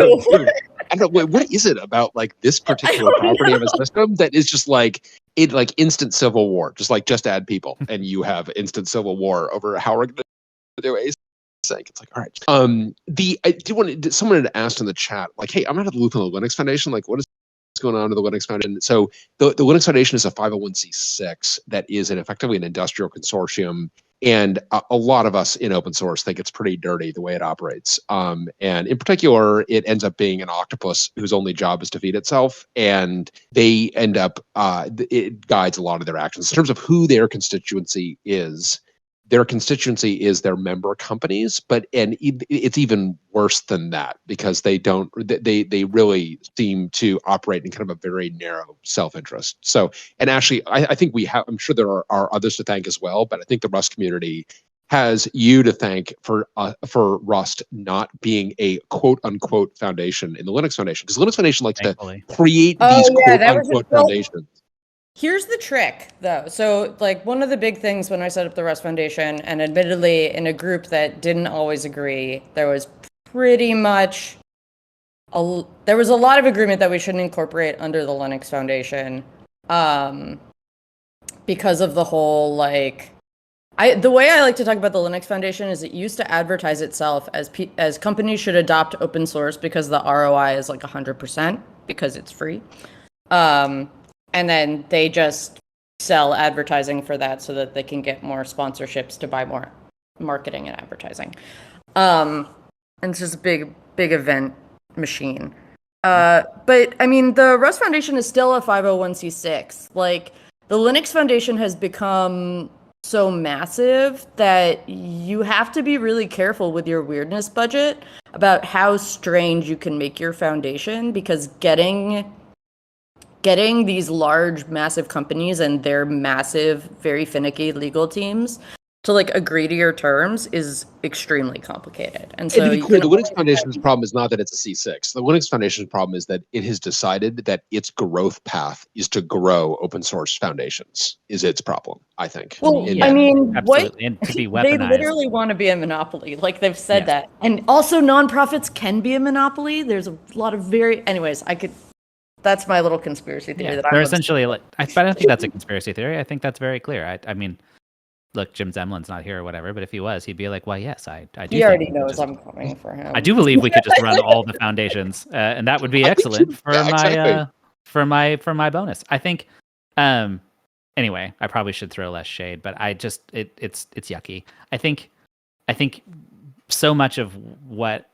I don't know. What is it about like this particular property of a system that is just like it, like instant civil war? Just add people, and you have instant civil war over how we're going to do async. It's like, all right. I do want to. Someone had asked in the chat, like, hey, I'm out of the loop on the Linux Foundation. Like, what is going on to the Linux Foundation? So the Linux Foundation is a 501c6 that is effectively an industrial consortium, and a lot of us in open source think it's pretty dirty the way it operates. And in particular, it ends up being an octopus whose only job is to feed itself, and they end up it guides a lot of their actions in terms of who their constituency is. Their constituency is their member companies, and it's even worse than that because they really seem to operate in kind of a very narrow self-interest. So, and actually, I think I'm sure there are others to thank as well, but I think the Rust community has you to thank for Rust not being a quote unquote foundation in the Linux Foundation, because Linux Foundation likes to create these quote unquote foundations. Here's the trick, though. So, like, one of the big things when I set up the Rust Foundation, and admittedly in a group that didn't always agree, there was pretty much there was a lot of agreement that we shouldn't incorporate under the Linux Foundation, because of the whole like. The way I like to talk about the Linux Foundation is it used to advertise itself as companies should adopt open source because the ROI is like 100% because it's free. And then they just sell advertising for that so that they can get more sponsorships to buy more marketing and advertising. And it's just a big event machine. But I mean, the Rust Foundation is still a 501c6. Like, the Linux Foundation has become so massive that you have to be really careful with your weirdness budget about how strange you can make your foundation, because getting these large, massive companies and their massive, very finicky legal teams to like agree to your terms is extremely complicated. And so, to be clear, the Linux Foundation's problem is not that it's a C6. The Linux Foundation's problem is that it has decided that its growth path is to grow open source foundations. Is its problem, I think. Well, I mean, absolutely. And to be weaponized. They literally want to be a monopoly. Like, they've said that. And also, nonprofits can be a monopoly. There's a lot of anyways, that's my little conspiracy theory. That they're essentially but I don't think that's a conspiracy theory. I think that's very clear. I mean, look, Jim Zemlin's not here or whatever, but if he was, he'd be like, well, yes, I do. He already knows I'm coming for him. I do believe we could just run all the foundations, and that would be excellent for my bonus. I think. Anyway, I probably should throw less shade, but it's yucky. I think so much of what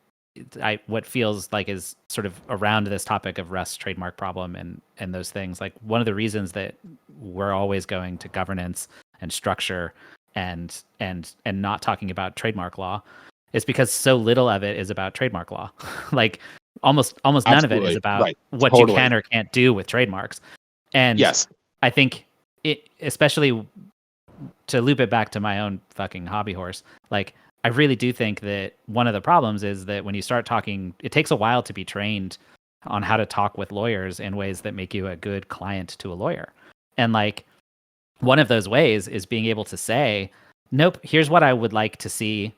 what feels like is sort of around this topic of Rust's trademark problem and those things. Like one of the reasons that we're always going to governance and structure and not talking about trademark law is because so little of it is about trademark law. Like almost none of it is about what you can or can't do with trademarks. And yes, I think it, especially to loop it back to my own fucking hobby horse, like I really do think that one of the problems is that when you start talking, it takes a while to be trained on how to talk with lawyers in ways that make you a good client to a lawyer. And like one of those ways is being able to say, nope, here's what I would like to see.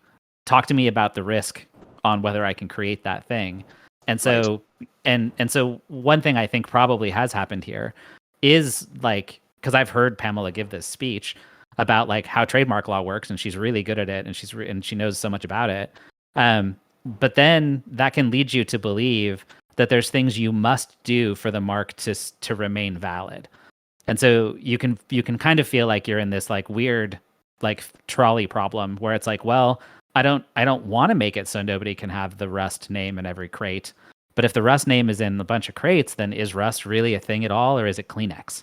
Talk to me about the risk on whether I can create that thing. And so, and so one thing I think probably has happened here is like, because I've heard Pamela give this speech about like how trademark law works, and she's really good at it, and she knows so much about it. But then that can lead you to believe that there's things you must do for the mark to remain valid. And so you can kind of feel like you're in this like weird like trolley problem where it's like, well, I don't want to make it so nobody can have the Rust name in every crate. But if the Rust name is in a bunch of crates, then is Rust really a thing at all, or is it Kleenex?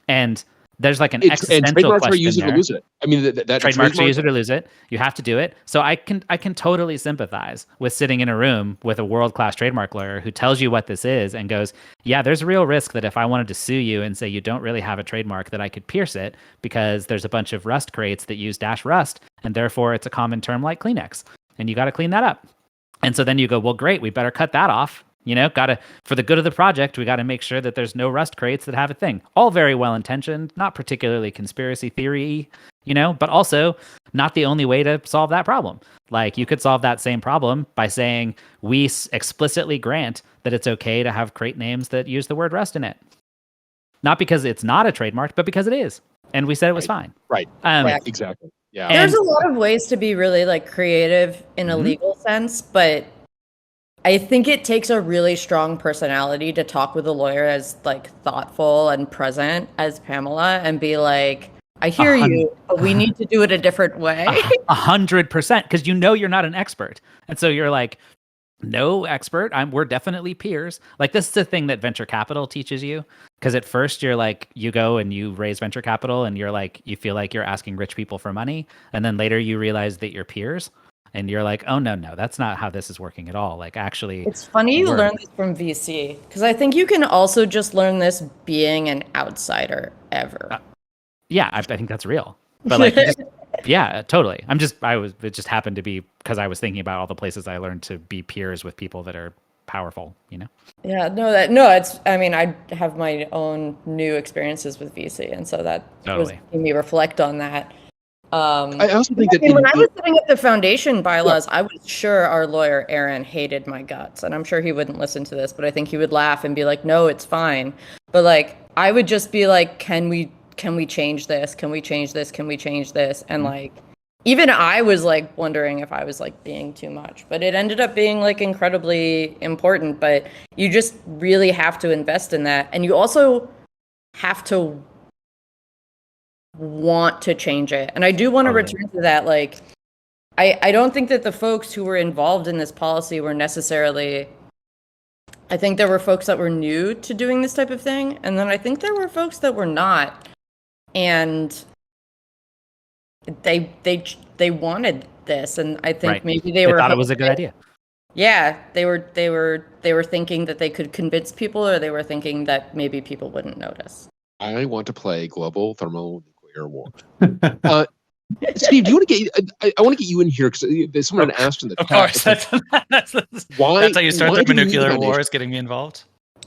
And there's like an existential question there. Use it or lose it. I mean, that trademarks are use it or lose it. You have to do it. So I can totally sympathize with sitting in a room with a world-class trademark lawyer who tells you what this is and goes, yeah, there's a real risk that if I wanted to sue you and say you don't really have a trademark, that I could pierce it because there's a bunch of Rust crates that use -Rust, and therefore it's a common term like Kleenex, and you got to clean that up. And so then you go, well, great, we better cut that off. You know, for the good of the project, we got to make sure that there's no Rust crates that have a thing. All very well intentioned, not particularly conspiracy theory, you know, but also not the only way to solve that problem. Like you could solve that same problem by saying we explicitly grant that it's okay to have crate names that use the word Rust in it. Not because it's not a trademark, but because it is. And we said it was fine. Right. Exactly. Yeah. There's a lot of ways to be really like creative in a legal sense, but I think it takes a really strong personality to talk with a lawyer as like thoughtful and present as Pamela and be like, I hear you, but we need to do it a different way. 100%, because you know you're not an expert. And so you're like, no expert, we're definitely peers. Like this is the thing that venture capital teaches you. Because at first you're like, you go and you raise venture capital and you're like, you feel like you're asking rich people for money. And then later you realize that you're peers. And you're like, oh, no, that's not how this is working at all. Like, actually, it's funny you learn this from VC, because I think you can also just learn this being an outsider ever. Yeah, I think that's real. But like, yeah, totally. It just happened to be because I was thinking about all the places I learned to be peers with people that are powerful, you know? Yeah, I have my own new experiences with VC. And so that was making me reflect on that. I also think that when I was setting up the foundation bylaws, I was sure our lawyer Aaron hated my guts, and I'm sure he wouldn't listen to this, but I think he would laugh and be like, "No, it's fine." But like, I would just be like, "Can we change this? Can we change this? Can we change this?" And like, even I was like wondering if I was like being too much, but it ended up being like incredibly important. But you just really have to invest in that, and you also have to want to change it. And I do want to return to that. Like, I don't think that the folks who were involved in this policy were necessarily, I think there were folks that were new to doing this type of thing. And then I think there were folks that were not. And they wanted this. And I think maybe they thought it was a good idea. Yeah. They were thinking that they could convince people, or they were thinking that maybe people wouldn't notice. I want to play global thermonuclear war. Steve, do you want to get? I want to get you in here because someone asked in the chat. Of course, that's how you start thermonuclear war, is getting me involed.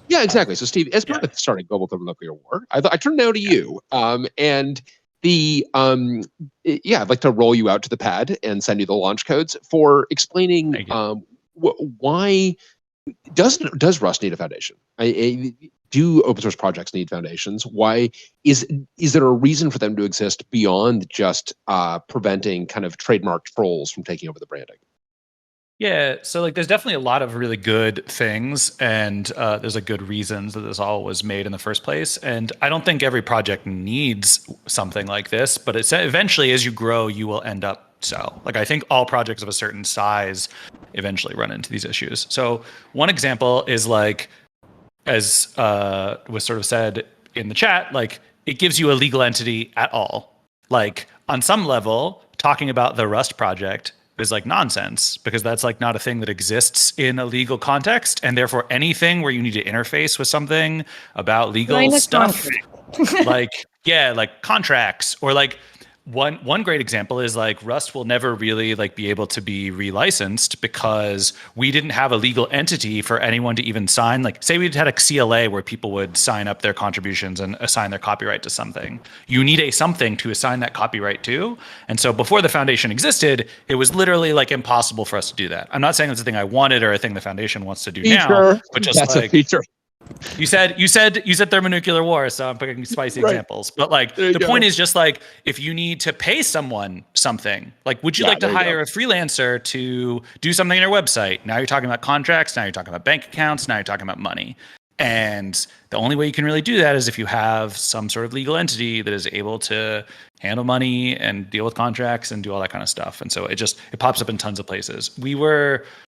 Yeah, exactly. So, Steve, as part of starting global thermonuclear war, I turned now to you, and I'd like to roll you out to the pad and send you the launch codes for explaining why does Rust need a foundation? Do open source projects need foundations? Why is there a reason for them to exist beyond just preventing kind of trademark trolls from taking over the branding? Yeah, so like there's definitely a lot of really good things, and there's like good reasons that this all was made in the first place. And I don't think every project needs something like this, but it's eventually as you grow, you will end up so. Like I think all projects of a certain size eventually run into these issues. So one example is like, as was sort of said in the chat, like it gives you a legal entity at all. Like on some level, talking about the Rust project is like nonsense because that's like not a thing that exists in a legal context, and therefore anything where you need to interface with something about legal stuff like contracts or like one great example is like Rust will never really like be able to be relicensed because we didn't have a legal entity for anyone to even sign. Like say we had a CLA where people would sign up their contributions and assign their copyright to something. You need a something to assign that copyright to. And so before the foundation existed, it was literally like impossible for us to do that. I'm not saying it's a thing I wanted or a thing the foundation wants to do now, but just that's like a feature. You said thermonuclear war, so I'm picking spicy examples. But like the point is just like if you need to pay someone something, like would you like to hire a freelancer to do something on your website? Now you're talking about contracts, now you're talking about bank accounts, now you're talking about money. And the only way you can really do that is if you have some sort of legal entity that is able to handle money and deal with contracts and do all that kind of stuff. And so it pops up in tons of places.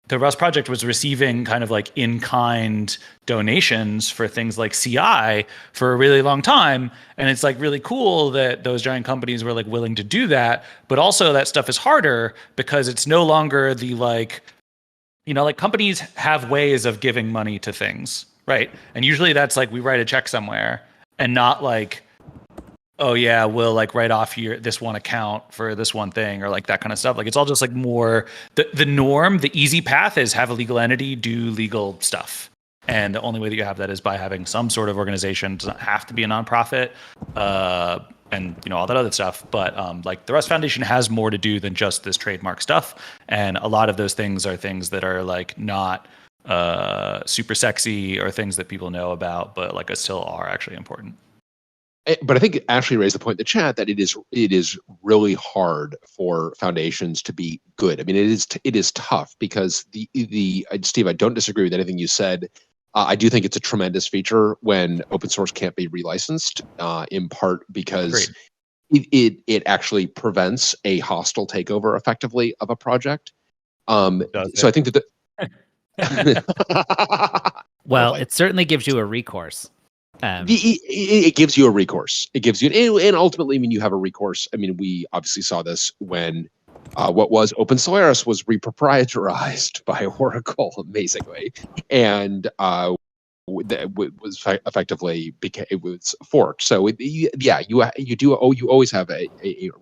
The Rust project was receiving kind of like in-kind donations for things like CI for a really long time. And it's like really cool that those giant companies were like willing to do that. But also that stuff is harder because it's no longer the like, like companies have ways of giving money to things, right? And usually that's like we write a check somewhere and not like, oh yeah, we'll like write off this one account for this one thing or like that kind of stuff. Like it's all just like more the norm. The easy path is have a legal entity do legal stuff. And the only way that you have that is by having some sort of organization. It doesn't have to be a nonprofit and all that other stuff. But like the Rust Foundation has more to do than just this trademark stuff. And a lot of those things are things that are like not super sexy or things that people know about, but like still are actually important. But I think Ashley raised the point in the chat that it is really hard for foundations to be good. I mean, it is tough because the Steve, I don't disagree with anything you said. I do think it's a tremendous feature when open source can't be relicensed, in part because it actually prevents a hostile takeover effectively of a project. So I think that well, it certainly gives you a recourse. It gives you a recourse. It gives you, and ultimately, I mean, you have a recourse. I mean, we obviously saw this when what was Open Solaris was reproprietarized by Oracle, amazingly, and was effectively it was forked. So you always have a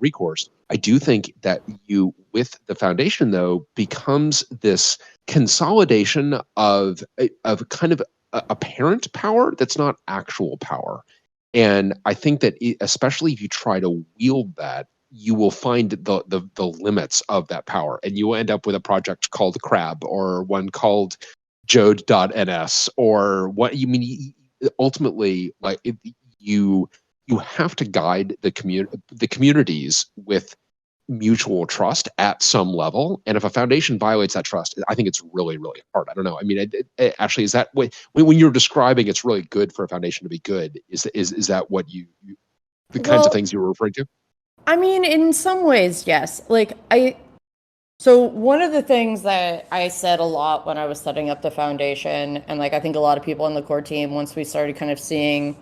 recourse. I do think that you, with the foundation though, becomes this consolidation of kind of apparent power that's not actual power. And I think that especially if you try to wield that, you will find the limits of that power, and you will end up with a project called Crab or one called Jode.ns or what you mean. Ultimately, like you have to guide the communities with mutual trust at some level, and if a foundation violates that trust, I think it's really, really hard. I don't know. I mean, actually, is that when you're describing it's really good for a foundation to be good? Is that what you the kinds of things you were referring to? I mean, in some ways, yes. So one of the things that I said a lot when I was setting up the foundation, and like I think a lot of people on the core team, once we started kind of seeing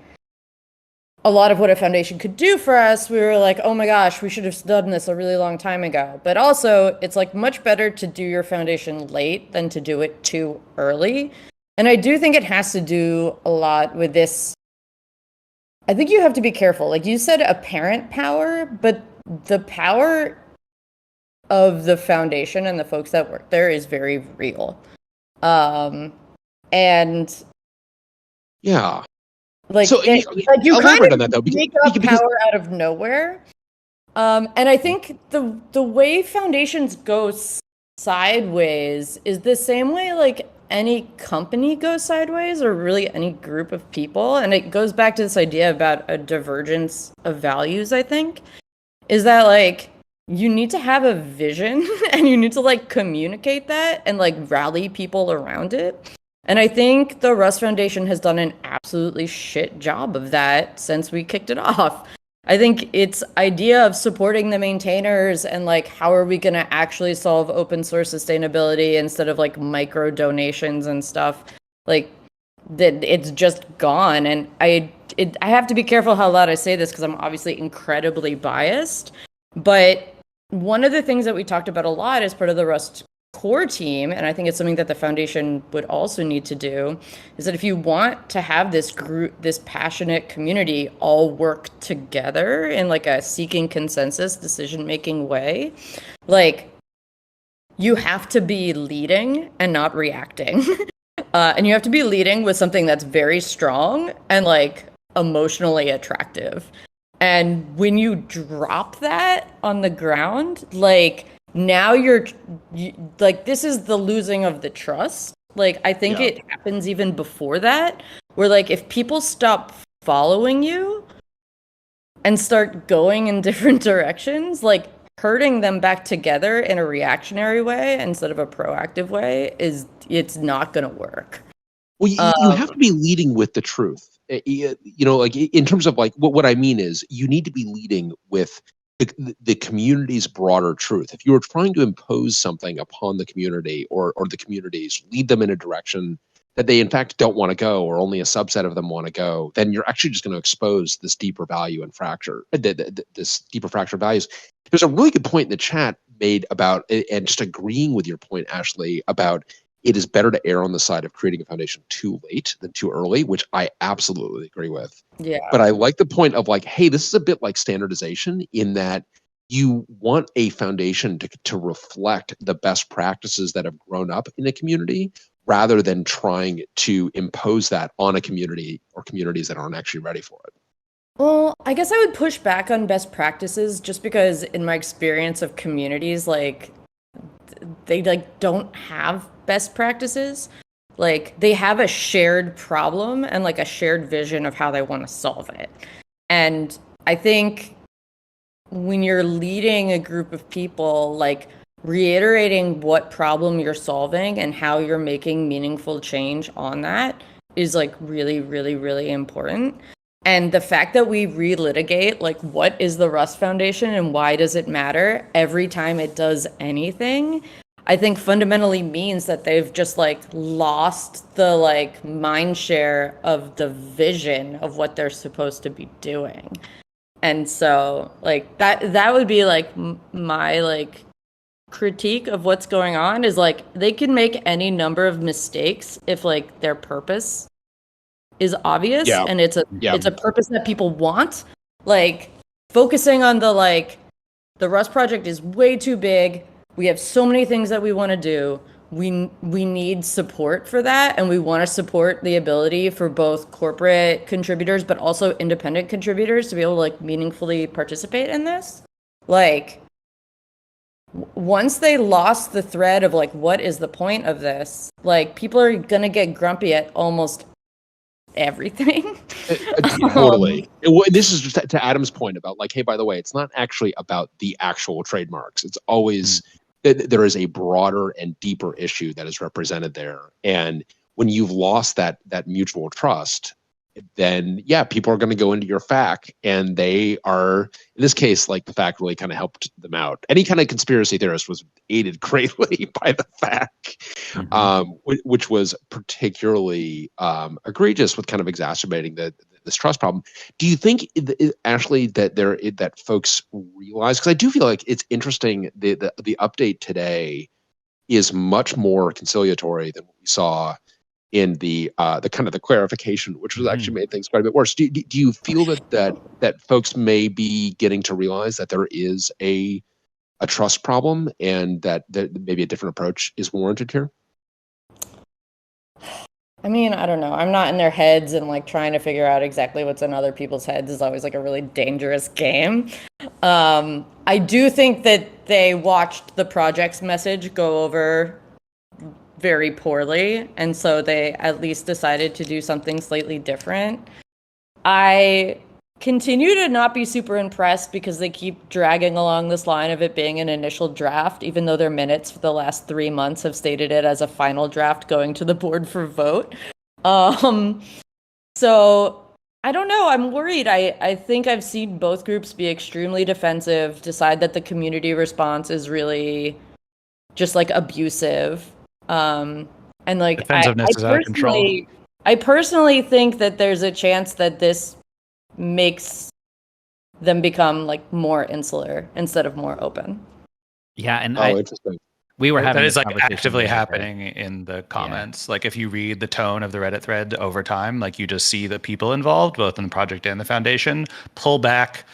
a lot of what a foundation could do for us, we were like, oh my gosh, we should have done this a really long time ago. But also, it's like much better to do your foundation late than to do it too early. And I do think it has to do a lot with this. I think you have to be careful. Like you said, apparent power, but the power of the foundation and the folks that work there is very real. And yeah. Like, so you elaborate kind on that though, make up power out of nowhere. And I think the way foundations go sideways is the same way like any company goes sideways, or really any group of people. And it goes back to this idea about a divergence of values, I think, is that like you need to have a vision and you need to like communicate that and like rally people around it. And I think the Rust Foundation has done an absolutely shit job of that since we kicked it off. I think its idea of supporting the maintainers and like how are we going to actually solve open source sustainability instead of like micro donations and stuff, like that, it's just gone. And I have to be careful how loud I say this because I'm obviously incredibly biased. But one of the things that we talked about a lot as part of the Rust core team, and I think it's something that the foundation would also need to do, is that if you want to have this group, this passionate community all work together in like a seeking consensus decision-making way, like you have to be leading and not reacting. And you have to be leading with something that's very strong and like emotionally attractive. And when you drop that on the ground, like now you're like, this is the losing of the trust. Like, I think it happens even before that, where like if people stop following you and start going in different directions, like herding them back together in a reactionary way instead of a proactive way it's not going to work. Well, you have to be leading with the truth. You know, like in terms of like what I mean is you need to be leading with the community's broader truth. If you were trying to impose something upon the community or the communities, lead them in a direction that they in fact don't want to go, or only a subset of them want to go, then you're actually just going to expose this deeper value and fracture, this deeper fracture of values. There's a really good point in the chat made about, and just agreeing with your point, Ashley, about it is better to err on the side of creating a foundation too late than too early, which I absolutely agree with. Yeah. But I like the point of like, hey, this is a bit like standardization in that you want a foundation to reflect the best practices that have grown up in a community rather than trying to impose that on a community or communities that aren't actually ready for it. Well, I guess I would push back on best practices just because in my experience of communities, like they like don't have best practices. Like they have a shared problem and like a shared vision of how they want to solve it. And I think when you're leading a group of people, like reiterating what problem you're solving and how you're making meaningful change on that is like really, really, really important. And the fact that we relitigate, like, what is the Rust Foundation and why does it matter every time it does anything, I think fundamentally means that they've just, like, lost the, like, mind share of the vision of what they're supposed to be doing. And so, like, that would be, like, my, like, critique of what's going on is, like, they can make any number of mistakes if, like, their purpose is obvious and it's a purpose that people want. Like focusing on the Rust project is way too big. We have so many things that we want to do. We need support for that, and we want to support the ability for both corporate contributors but also independent contributors to be able to like meaningfully participate in this. Like once they lost the thread of like what is the point of this, like people are gonna get grumpy at almost everything. Totally. This is just to Adam's point about like, hey, by the way, it's not actually about the actual trademarks. It's always there is a broader and deeper issue that is represented there. And when you've lost that mutual trust, then people are going to go into your FAQ, and they are, in this case, like the FAQ really kind of helped them out. Any kind of conspiracy theorist was aided greatly by the FAQ, which was particularly egregious with kind of exacerbating this trust problem. Do you think, Ashley, that folks realize? Because I do feel like it's interesting. The update today is much more conciliatory than what we saw in the kind of the clarification, which was actually made things quite a bit worse. Do you feel that folks may be getting to realize that there is a trust problem and that maybe a different approach is warranted here? I mean, I don't know. I'm not in their heads, and like trying to figure out exactly what's in other people's heads is always like a really dangerous game. I do think that they watched the project's message go over very poorly, and so they at least decided to do something slightly different. I continue to not be super impressed because they keep dragging along this line of it being an initial draft, even though their minutes for the last 3 months have stated it as a final draft going to the board for vote. So I don't know. I'm worried. I think I've seen both groups be extremely defensive, decide that the community response is really just like abusive. And like defensiveness is out of control. I personally think that there's a chance that this makes them become like more insular instead of more open. Yeah, and interesting. We were having that is like conversation actively yesterday. happening in the comments. Like if you read the tone of the Reddit thread over time, like you just see the people involved, both in the project and the foundation, pull back,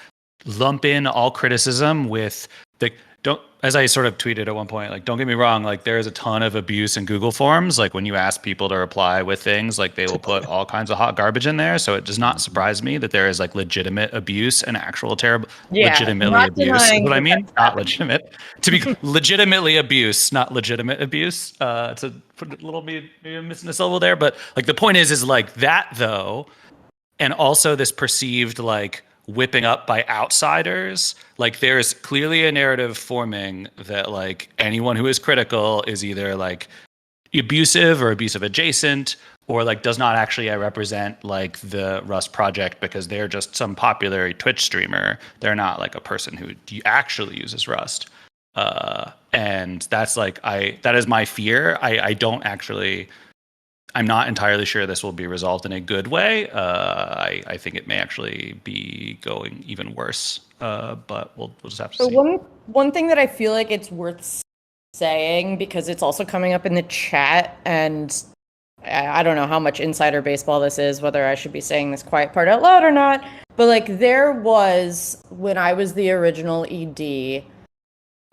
lump in all criticism with the don't. As I sort of tweeted at one point, like don't get me wrong, like there is a ton of abuse in Google Forms. Like when you ask people to reply with things, like they will put all kinds of hot garbage in there. So it does not surprise me that there is like legitimate abuse and actual terrible, legitimately abuse. Is what I mean? Not legitimate. To be legitimately abuse, not legitimate abuse. To put a little maybe I'm missing a syllable there, but like the point is like that though, and also this perceived like whipping up by outsiders. Like there's clearly a narrative forming that like anyone who is critical is either like abusive or abusive adjacent, or like does not actually represent like the Rust project because they're just some popular Twitch streamer. They're not like a person who actually uses Rust. And that's like that is my fear. I'm not entirely sure this will be resolved in a good way. I think it may actually be going even worse. But we'll just have to see. One thing that I feel like it's worth saying, because it's also coming up in the chat, and I don't know how much insider baseball this is, whether I should be saying this quiet part out loud or not, but like there was, when I was the original ED,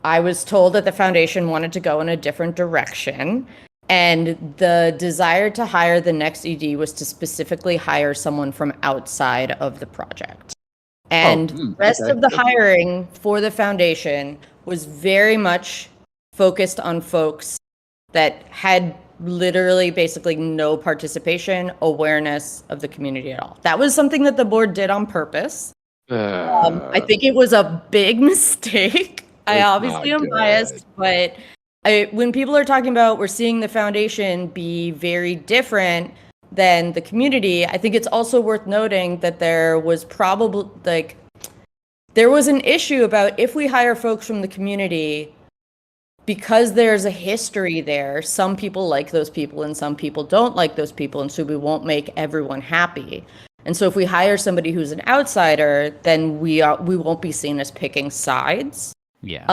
I was told that the foundation wanted to go in a different direction. And the desire to hire the next ED was to specifically hire someone from outside of the project. And the rest of the hiring for the foundation was very much focused on folks that had literally basically no participation, awareness of the community at all. That was something that the board did on purpose. I think it was a big mistake. I obviously am biased, but when people are talking about we're seeing the foundation be very different than the community, I think it's also worth noting that there was probably there was an issue about if we hire folks from the community, because there's a history there, some people like those people and some people don't like those people, and so we won't make everyone happy. And so if we hire somebody who's an outsider, then we won't be seen as picking sides. Yeah.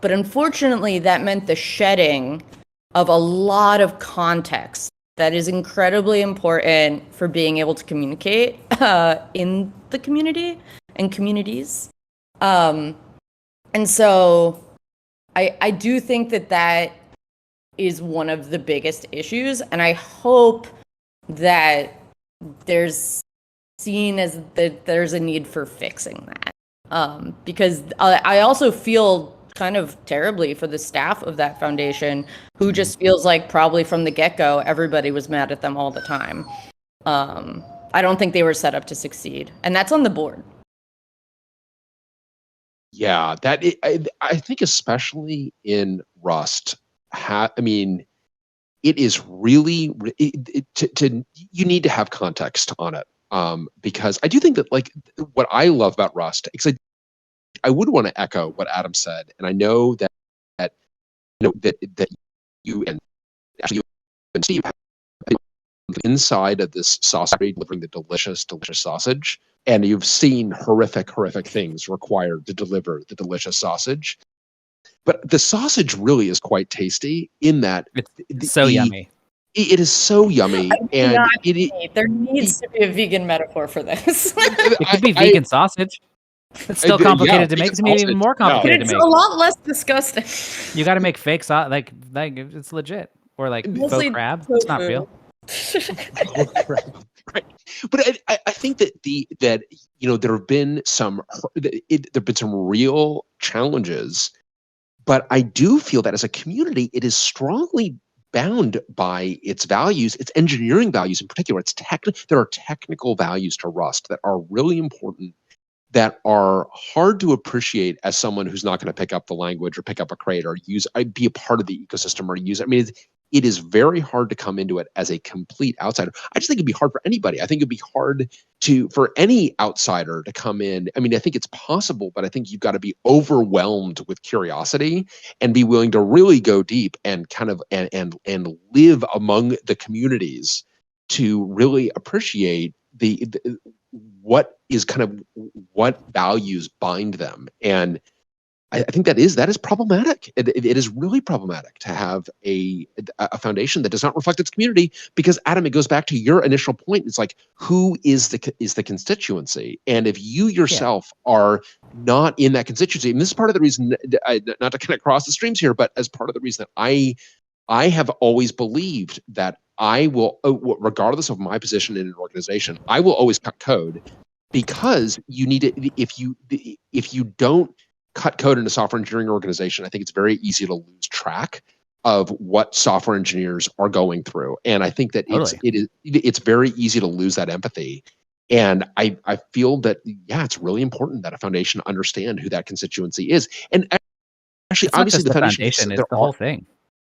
But unfortunately, that meant the shedding of a lot of context that is incredibly important for being able to communicate in the community and communities. And so I do think that is one of the biggest issues. And I hope that there's seen as that there's a need for fixing that. Because I also feel kind of terribly for the staff of that foundation, who just feels like probably from the get-go, everybody was mad at them all the time. I don't think they were set up to succeed. And that's on the board. Yeah, I think especially in Rust, it is really, you need to have context on it. Because I do think that like what I love about Rust, because I would want to echo what Adam said, and I know that you and actually you and Steve have inside of this sausage delivering the delicious sausage, and you've seen horrific things required to deliver the delicious sausage. But the sausage really is quite tasty in that it's so yummy. It is so yummy, and there needs to be a vegan metaphor for this. It could be vegan sausage. It's still complicated to make. It's maybe even more complicated to make. It's a lot less disgusting. You got to make fake sauce, like it's legit, or like faux crab. It's not real. Right. But I think that there have been some real challenges, but I do feel that as a community, it is strongly bound by its values, its engineering values in particular. There are technical values to Rust that are really important that are hard to appreciate as someone who's not going to pick up the language or pick up a crate or be a part of the ecosystem or use. I mean, it is very hard to come into it as a complete outsider. I just think it'd be hard for anybody. I think it'd be hard for any outsider to come in. I mean, I think it's possible, but I think you've got to be overwhelmed with curiosity and be willing to really go deep and kind of and live among the communities to really appreciate what values bind them. And I think that is problematic. It is really problematic to have a foundation that does not reflect its community, because Adam, it goes back to your initial point. It's like, who is the constituency? And if you yourself are not in that constituency, and this is part of the reason, not to kind of cross the streams here, but as part of the reason that I have always believed that I will, regardless of my position in an organization, I will always cut code, because you need to, if you don't cut code in a software engineering organization, I think it's very easy to lose track of what software engineers are going through. And I think that it's very easy to lose that empathy. And I feel that, it's really important that a foundation understand who that constituency is. And actually, obviously the foundation is the whole thing.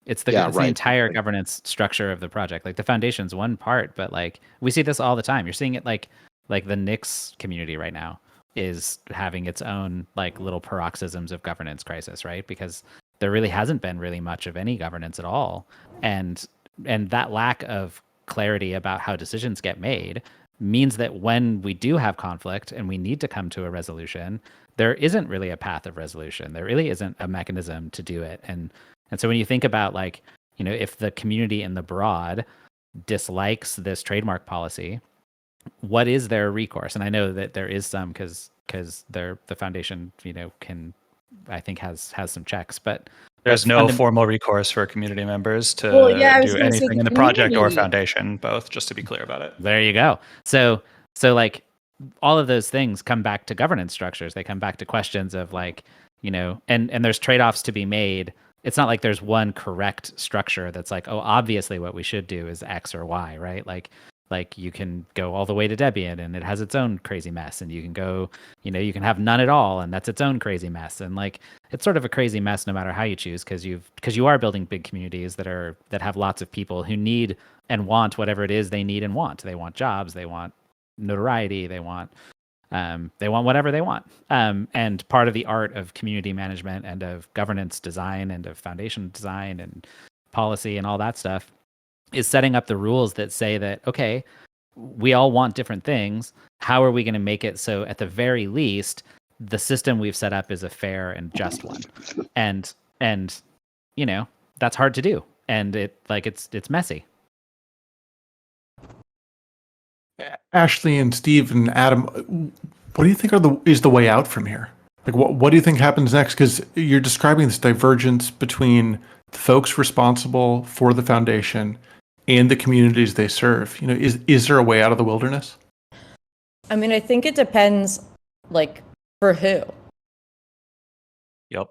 It's the entire governance structure of the project. Like, the foundation's one part, but like, we see this all the time. You're seeing it like the Nix community right now is having its own like little paroxysms of governance crisis, right? Because there really hasn't been really much of any governance at all. And that lack of clarity about how decisions get made means that when we do have conflict and we need to come to a resolution, there isn't really a path of resolution. There really isn't a mechanism to do it. And so when you think about, like, if the community in the broad dislikes this trademark policy, what is their recourse? And I know that there is some, because the foundation, can, I think, has some checks, but there's no formal recourse for community members to do anything in the project or foundation, both, just to be clear about it. There you go. So like, all of those things come back to governance structures. They come back to questions of, like, and there's trade-offs to be made. It's not like there's one correct structure that's like, oh, obviously what we should do is X or Y, right? Like you can go all the way to Debian and it has its own crazy mess, and you can go, you can have none at all and that's its own crazy mess. And like, it's sort of a crazy mess no matter how you choose, because you are building big communities that have lots of people who need and want whatever it is they need and want. They want jobs, they want notoriety, they want whatever they want. And part of the art of community management and of governance design and of foundation design and policy and all that stuff is setting up the rules that say that, okay, we all want different things. How are we going to make it so, at the very least, the system we've set up is a fair and just one? And that's hard to do. And it's messy. Ashley and Steve and Adam, what do you think is the way out from here? Like, what do you think happens next? Because you're describing this divergence between the folks responsible for the foundation and the communities they serve. Is there a way out of the wilderness? I mean, I think it depends, like, for who. Yep.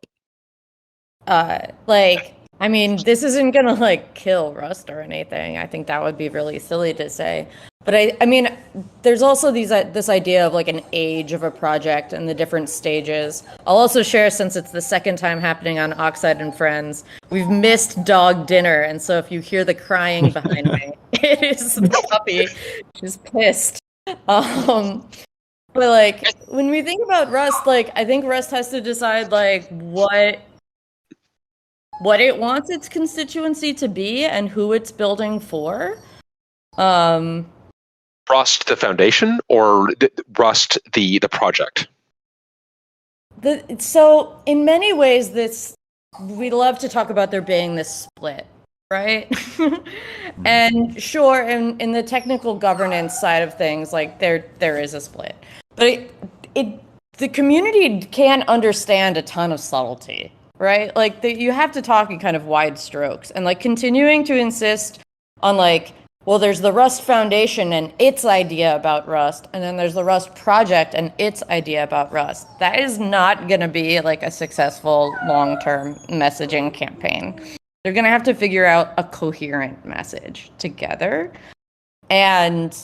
I mean, this isn't gonna, like, kill Rust or anything. I think that would be really silly to say. But I mean, there's also this idea of, like, an age of a project and the different stages. I'll also share, since it's the second time happening on Oxide and Friends, we've missed dog dinner, and so if you hear the crying behind me, it is the puppy. She's pissed. But, like, when we think about Rust, like, I think Rust has to decide, like, what it wants its constituency to be and who it's building for. Rust the foundation, or Rust the project? So in many ways, we love to talk about there being this split, right? And sure, in the technical governance side of things, like, there is a split, but the community can't understand a ton of subtlety, right? Like, you have to talk in kind of wide strokes, and, like, continuing to insist on, like, well, there's the Rust Foundation and its idea about Rust, and then there's the Rust Project and its idea about Rust. That is not going to be, like, a successful long-term messaging campaign. They're going to have to figure out a coherent message together. And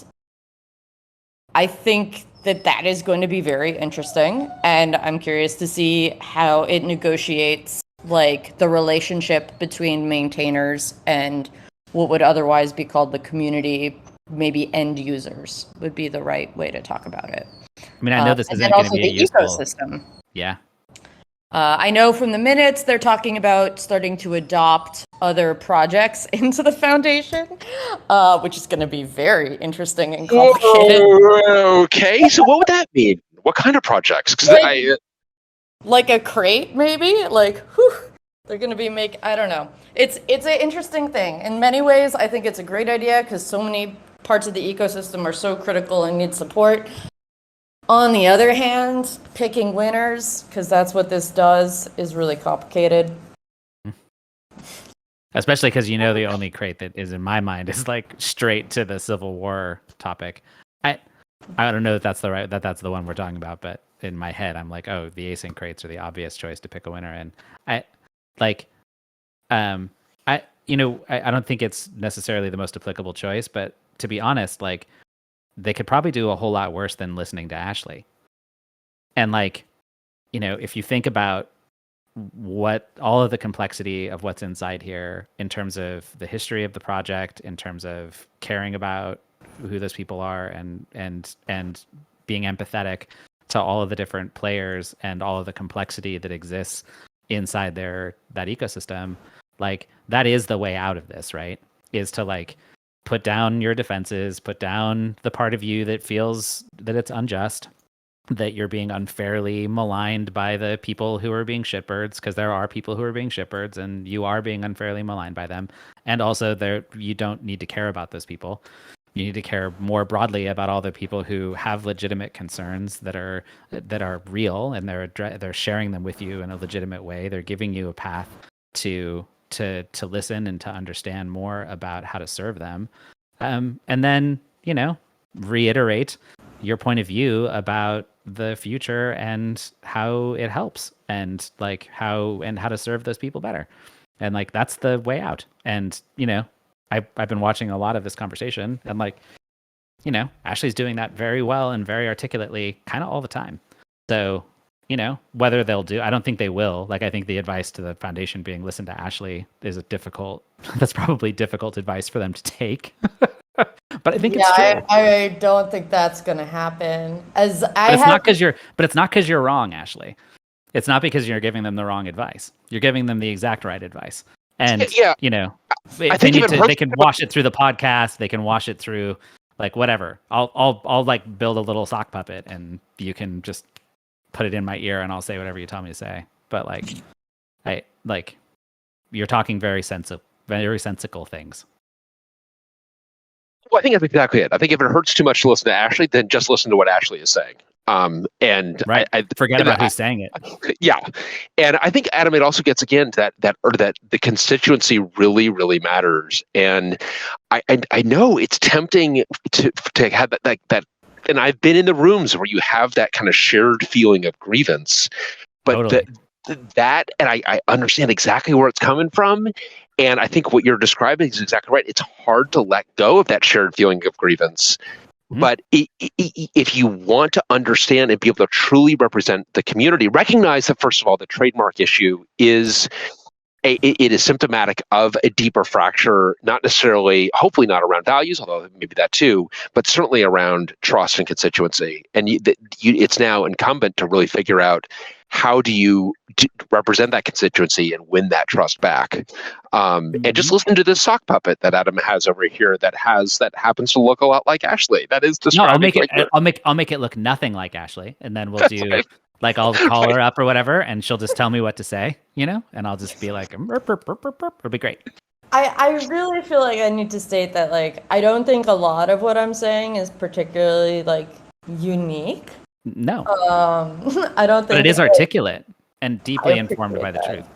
I think that is going to be very interesting, and I'm curious to see how it negotiates like the relationship between maintainers and what would otherwise be called the community, maybe end users would be the right way to talk about it. I mean, I know this isn't going to be a useful ecosystem. Yeah. I know from the minutes they're talking about starting to adopt other projects into the foundation, which is going to be very interesting and complicated. Okay, so what would that mean? What kind of projects? Like a crate, maybe? Like, whew, they're going to be I don't know. It's an interesting thing. In many ways, I think it's a great idea because so many parts of the ecosystem are so critical and need support. On the other hand, picking winners, because that's what this does, is really complicated. Especially because the only crate that is in my mind is like straight to the Civil War topic. I don't know if that's that's the one we're talking about, but in my head I'm like, oh, the async crates are the obvious choice to pick a winner. And I don't think it's necessarily the most applicable choice, but to be honest, like they could probably do a whole lot worse than listening to Ashley. And if you think about what all of the complexity of what's inside here in terms of the history of the project, in terms of caring about who those people are and being empathetic to all of the different players and all of the complexity that exists inside that ecosystem, like that is the way out of this, right? Is to like put down your defenses, put down the part of you that feels that it's unjust, that you're being unfairly maligned by the people who are being shitbirds, because there are people who are being shitbirds and you are being unfairly maligned by them. And also you don't need to care about those people. You need to care more broadly about all the people who have legitimate concerns that are real, and they're sharing them with you in a legitimate way. They're giving you a path to listen and to understand more about how to serve them. And then, reiterate your point of view about the future and how it helps and like how to serve those people better. And like, that's the way out. And, I've been watching a lot of this conversation and like, Ashley's doing that very well and very articulately kind of all the time. So, whether they'll I don't think they will. Like, I think the advice to the foundation being listen to Ashley is that's probably difficult advice for them to take. But I think it's true. I don't think that's going to happen. It's not because you're wrong, Ashley. It's not because you're giving them the wrong advice. You're giving them the exact right advice. And, they can wash it through the podcast. They can wash it through like whatever. I'll like build a little sock puppet and you can just put it in my ear and I'll say whatever you tell me to say. But you're talking very sensical things. Well, I think that's exactly it. I think if it hurts too much to listen to Ashley, then just listen to what Ashley is saying. And right. Forget about who's saying it. Yeah. And I think, Adam, it also gets again to that the constituency really, really matters. And I know it's tempting to have that, and I've been in the rooms where you have that kind of shared feeling of grievance, but totally. And I understand exactly where it's coming from. And I think what you're describing is exactly right. It's hard to let go of that shared feeling of grievance. Mm-hmm. But if you want to understand and be able to truly represent the community, recognize that, first of all, the trademark issue is it is symptomatic of a deeper fracture, not necessarily, hopefully not around values, although maybe that too, but certainly around trust and constituency. And it's now incumbent to really figure out how do you represent that constituency and win that trust back. And just listen to this sock puppet that Adam has over here that happens to look a lot like Ashley. That is describing. No, I'll make it look nothing like Ashley, and then we'll do right. Like I'll call her up or whatever, and she'll just tell me what to say, and I'll just be like, it'll be great. I really feel like I need to state that like I don't think a lot of what I'm saying is particularly like unique. No. I don't think. But it is articulate and deeply informed by the truth.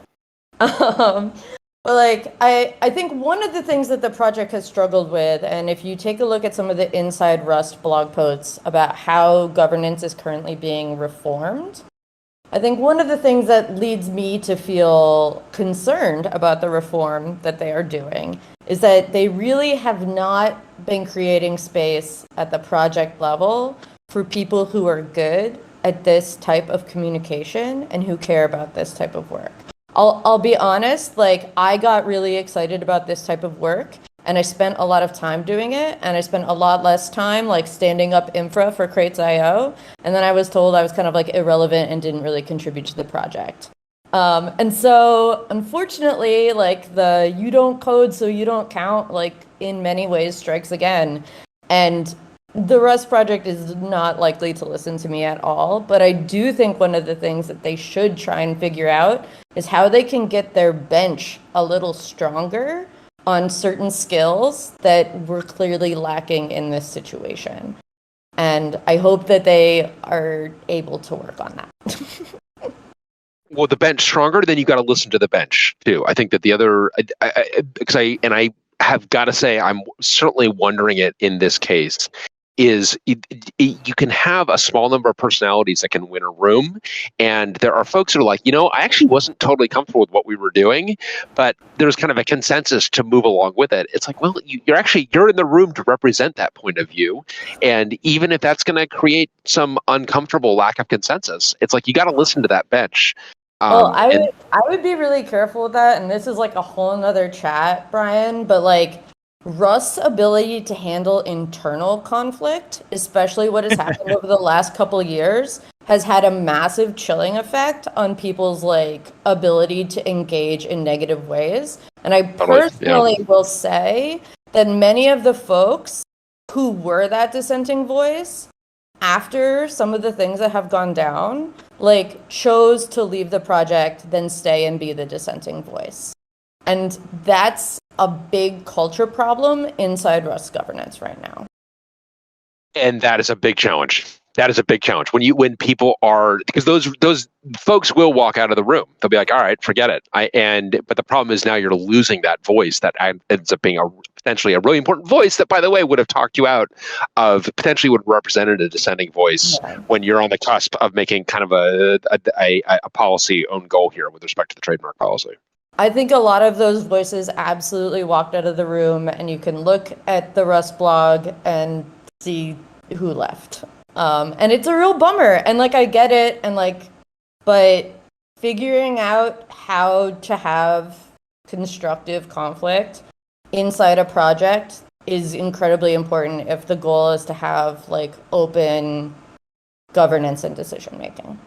But like I think one of the things that the project has struggled with, and if you take a look at some of the Inside Rust blog posts about how governance is currently being reformed, I think one of the things that leads me to feel concerned about the reform that they are doing is that they really have not been creating space at the project level for people who are good at this type of communication and who care about this type of work. I'll be honest, like I got really excited about this type of work and I spent a lot of time doing it, and I spent a lot less time like standing up infra for Crates.io, and then I was told I was kind of like irrelevant and didn't really contribute to the project. And so unfortunately, like the you don't code so you don't count, like in many ways strikes again. And the Rust project is not likely to listen to me at all, but I do think one of the things that they should try and figure out is how they can get their bench a little stronger on certain skills that were clearly lacking in this situation. And I hope that they are able to work on that. Well, the bench stronger, then you got to listen to the bench too. I think that the other, because I have got to say, I'm certainly wondering it in this case, is you can have a small number of personalities that can win a room, and there are folks who are like, I actually wasn't totally comfortable with what we were doing, but there's kind of a consensus to move along with it. It's like, well, you're in the room to represent that point of view, and even if that's going to create some uncomfortable lack of consensus, it's like you got to listen to that bench. Well, I would be really careful with that, and this is like a whole nother chat, Brian, but like Rust's ability to handle internal conflict, especially what has happened over the last couple of years, has had a massive chilling effect on people's like ability to engage in negative ways. And I personally will say that many of the folks who were that dissenting voice, after some of the things that have gone down, like chose to leave the project, then stay and be the dissenting voice. And that's a big culture problem inside Rust governance right now. And that is a big challenge. That is a big challenge when people are, because those folks will walk out of the room. They'll be like, all right, forget it. But the problem is now you're losing that voice that ends up being potentially a really important voice that, by the way, would have talked you out of, potentially would have represented a dissenting voice when you're on the cusp of making kind of a policy own goal here with respect to the trademark policy. I think a lot of those voices absolutely walked out of the room, and you can look at the Rust blog and see who left. And it's a real bummer. And like, I get it. And like, but figuring out how to have constructive conflict inside a project is incredibly important if the goal is to have like open governance and decision making.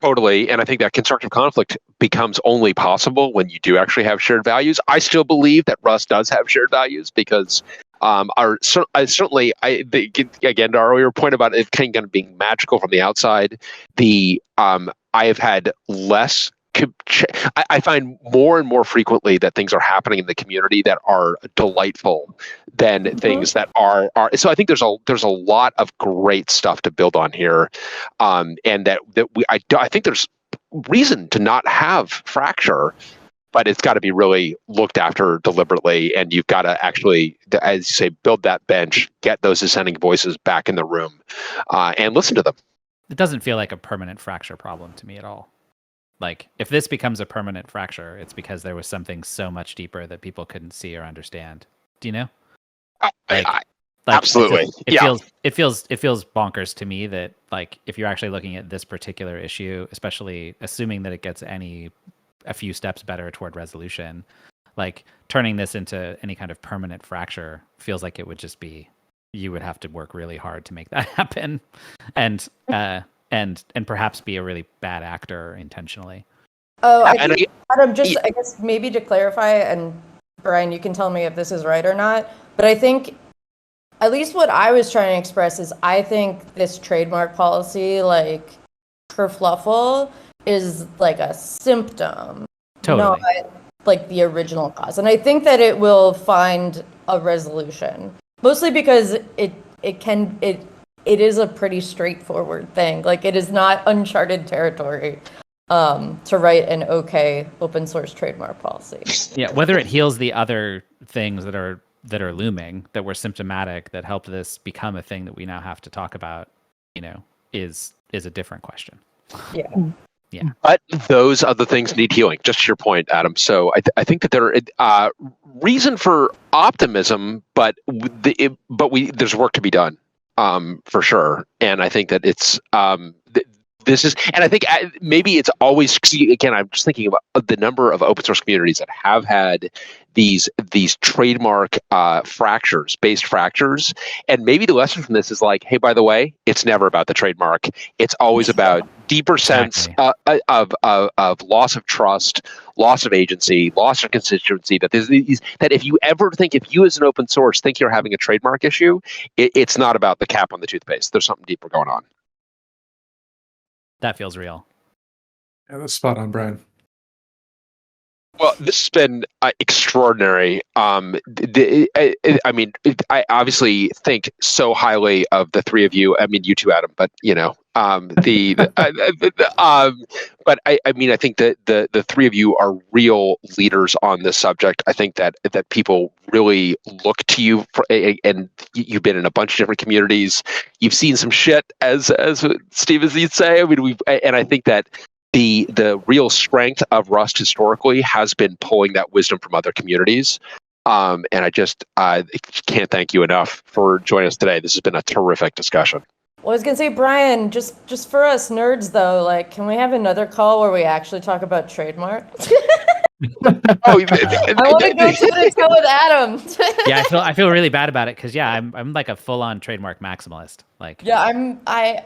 Totally. And I think that constructive conflict becomes only possible when you do actually have shared values. I still believe that Rust does have shared values because again, to our earlier point about it kind of being magical from the outside, I have had less. I find more and more frequently that things are happening in the community that are delightful than things that are. So I think there's a lot of great stuff to build on here, and I think there's reason to not have fracture, but it's got to be really looked after deliberately, and you've got to actually, as you say, build that bench, get those dissenting voices back in the room, and listen to them. It doesn't feel like a permanent fracture problem to me at all. Like, if this becomes a permanent fracture, it's because there was something so much deeper that people couldn't see or understand. Do you know? Absolutely. It feels bonkers to me that, like, if you're actually looking at this particular issue, especially assuming that it gets a few steps better toward resolution, like turning this into any kind of permanent fracture feels like it would just be, you would have to work really hard to make that happen. And perhaps be a really bad actor intentionally. Oh, I think, Adam, I guess maybe to clarify, and Brian, you can tell me if this is right or not, but I think at least what I was trying to express is I think this trademark policy, like kerfluffle, is like a symptom, not like the original cause. And I think that it will find a resolution, mostly because it is a pretty straightforward thing. Like, it is not uncharted territory to write an okay open source trademark policy. Yeah, whether it heals the other things that are looming, that were symptomatic, that helped this become a thing that we now have to talk about, is a different question. Yeah. Yeah. But those other things need healing, just to your point, Adam. So I think that there reason for optimism, but there's work to be done, for sure. And I think that it's this is, and I think maybe it's always, again, I'm just thinking about the number of open source communities that have had these trademark based fractures. And maybe the lesson from this is like, hey, by the way, it's never about the trademark. It's always about deeper sense of loss of trust, loss of agency, loss of constituency. That if you ever think, if you as an open source think you're having a trademark issue, it's not about the cap on the toothpaste. There's something deeper going on. That feels real. Yeah, that's spot on, Brian. Well, this has been extraordinary. I obviously think so highly of the three of you. I mean, you two, Adam, but but I think that the three of you are real leaders on this subject. I think that people really look to you and you've been in a bunch of different communities. You've seen some shit, as Steve, as you'd say. I mean, I think that the real strength of Rust historically has been pulling that wisdom from other communities. And I can't thank you enough for joining us today. This has been a terrific discussion. Well, I was gonna say, Brian, just for us nerds though, like, can we have another call where we actually talk about Trademark? I want to go toe with Adam. Yeah, I feel really bad about it because I'm like a full on Trademark maximalist. Like, yeah, I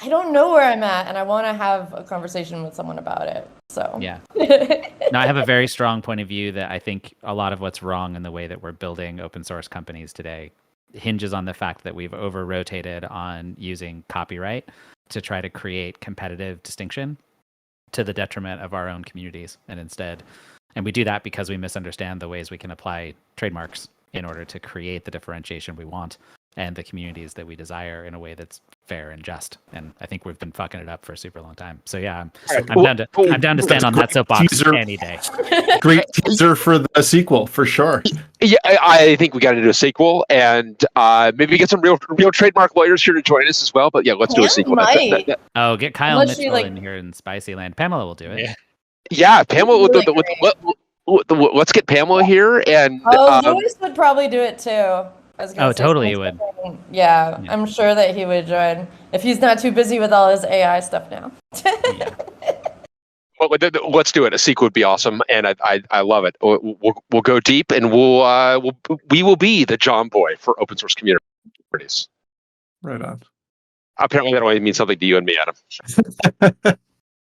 don't know where I'm at, and I want to have a conversation with someone about it. So yeah, no, I have a very strong point of view that I think a lot of what's wrong in the way that we're building open source companies today hinges on the fact that we've over-rotated on using copyright to try to create competitive distinction to the detriment of our own communities. And we do that because we misunderstand the ways we can apply trademarks in order to create the differentiation we want and the communities that we desire in a way that's fair and just. And I think we've been fucking it up for a super long time. So yeah, I'm down to stand on that soapbox any day. Great teaser for the sequel, for sure. Yeah, I think we got to do a sequel, and maybe get some real trademark lawyers here to join us as well. But yeah, let's do a sequel. Get Kyle Mitchell in here in Spicy Land. Pamela will do it. Yeah, Pamela. Let's get Pamela here, and Lewis would probably do it too. Totally, he would. Yeah, I'm sure that he would join if he's not too busy with all his AI stuff now. Yeah. Well, let's do it. A sequel would be awesome, and I love it. We'll go deep, and we will be the John Boy for open source communities. Right on. Apparently, that only means something to you and me, Adam.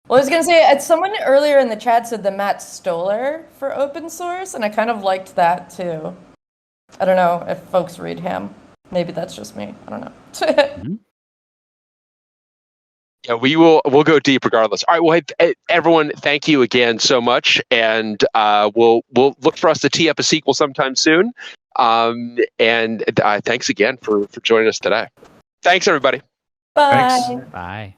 Well, I was going to say, someone earlier in the chat said the Matt Stoller for open source, and I kind of liked that too. I don't know if folks read him. Maybe that's just me. I don't know. Yeah, we'll go deep regardless. All right, well, everyone, thank you again so much, and we'll look for us to tee up a sequel sometime soon. And thanks again for joining us today. Thanks, everybody. Bye. Thanks. Bye.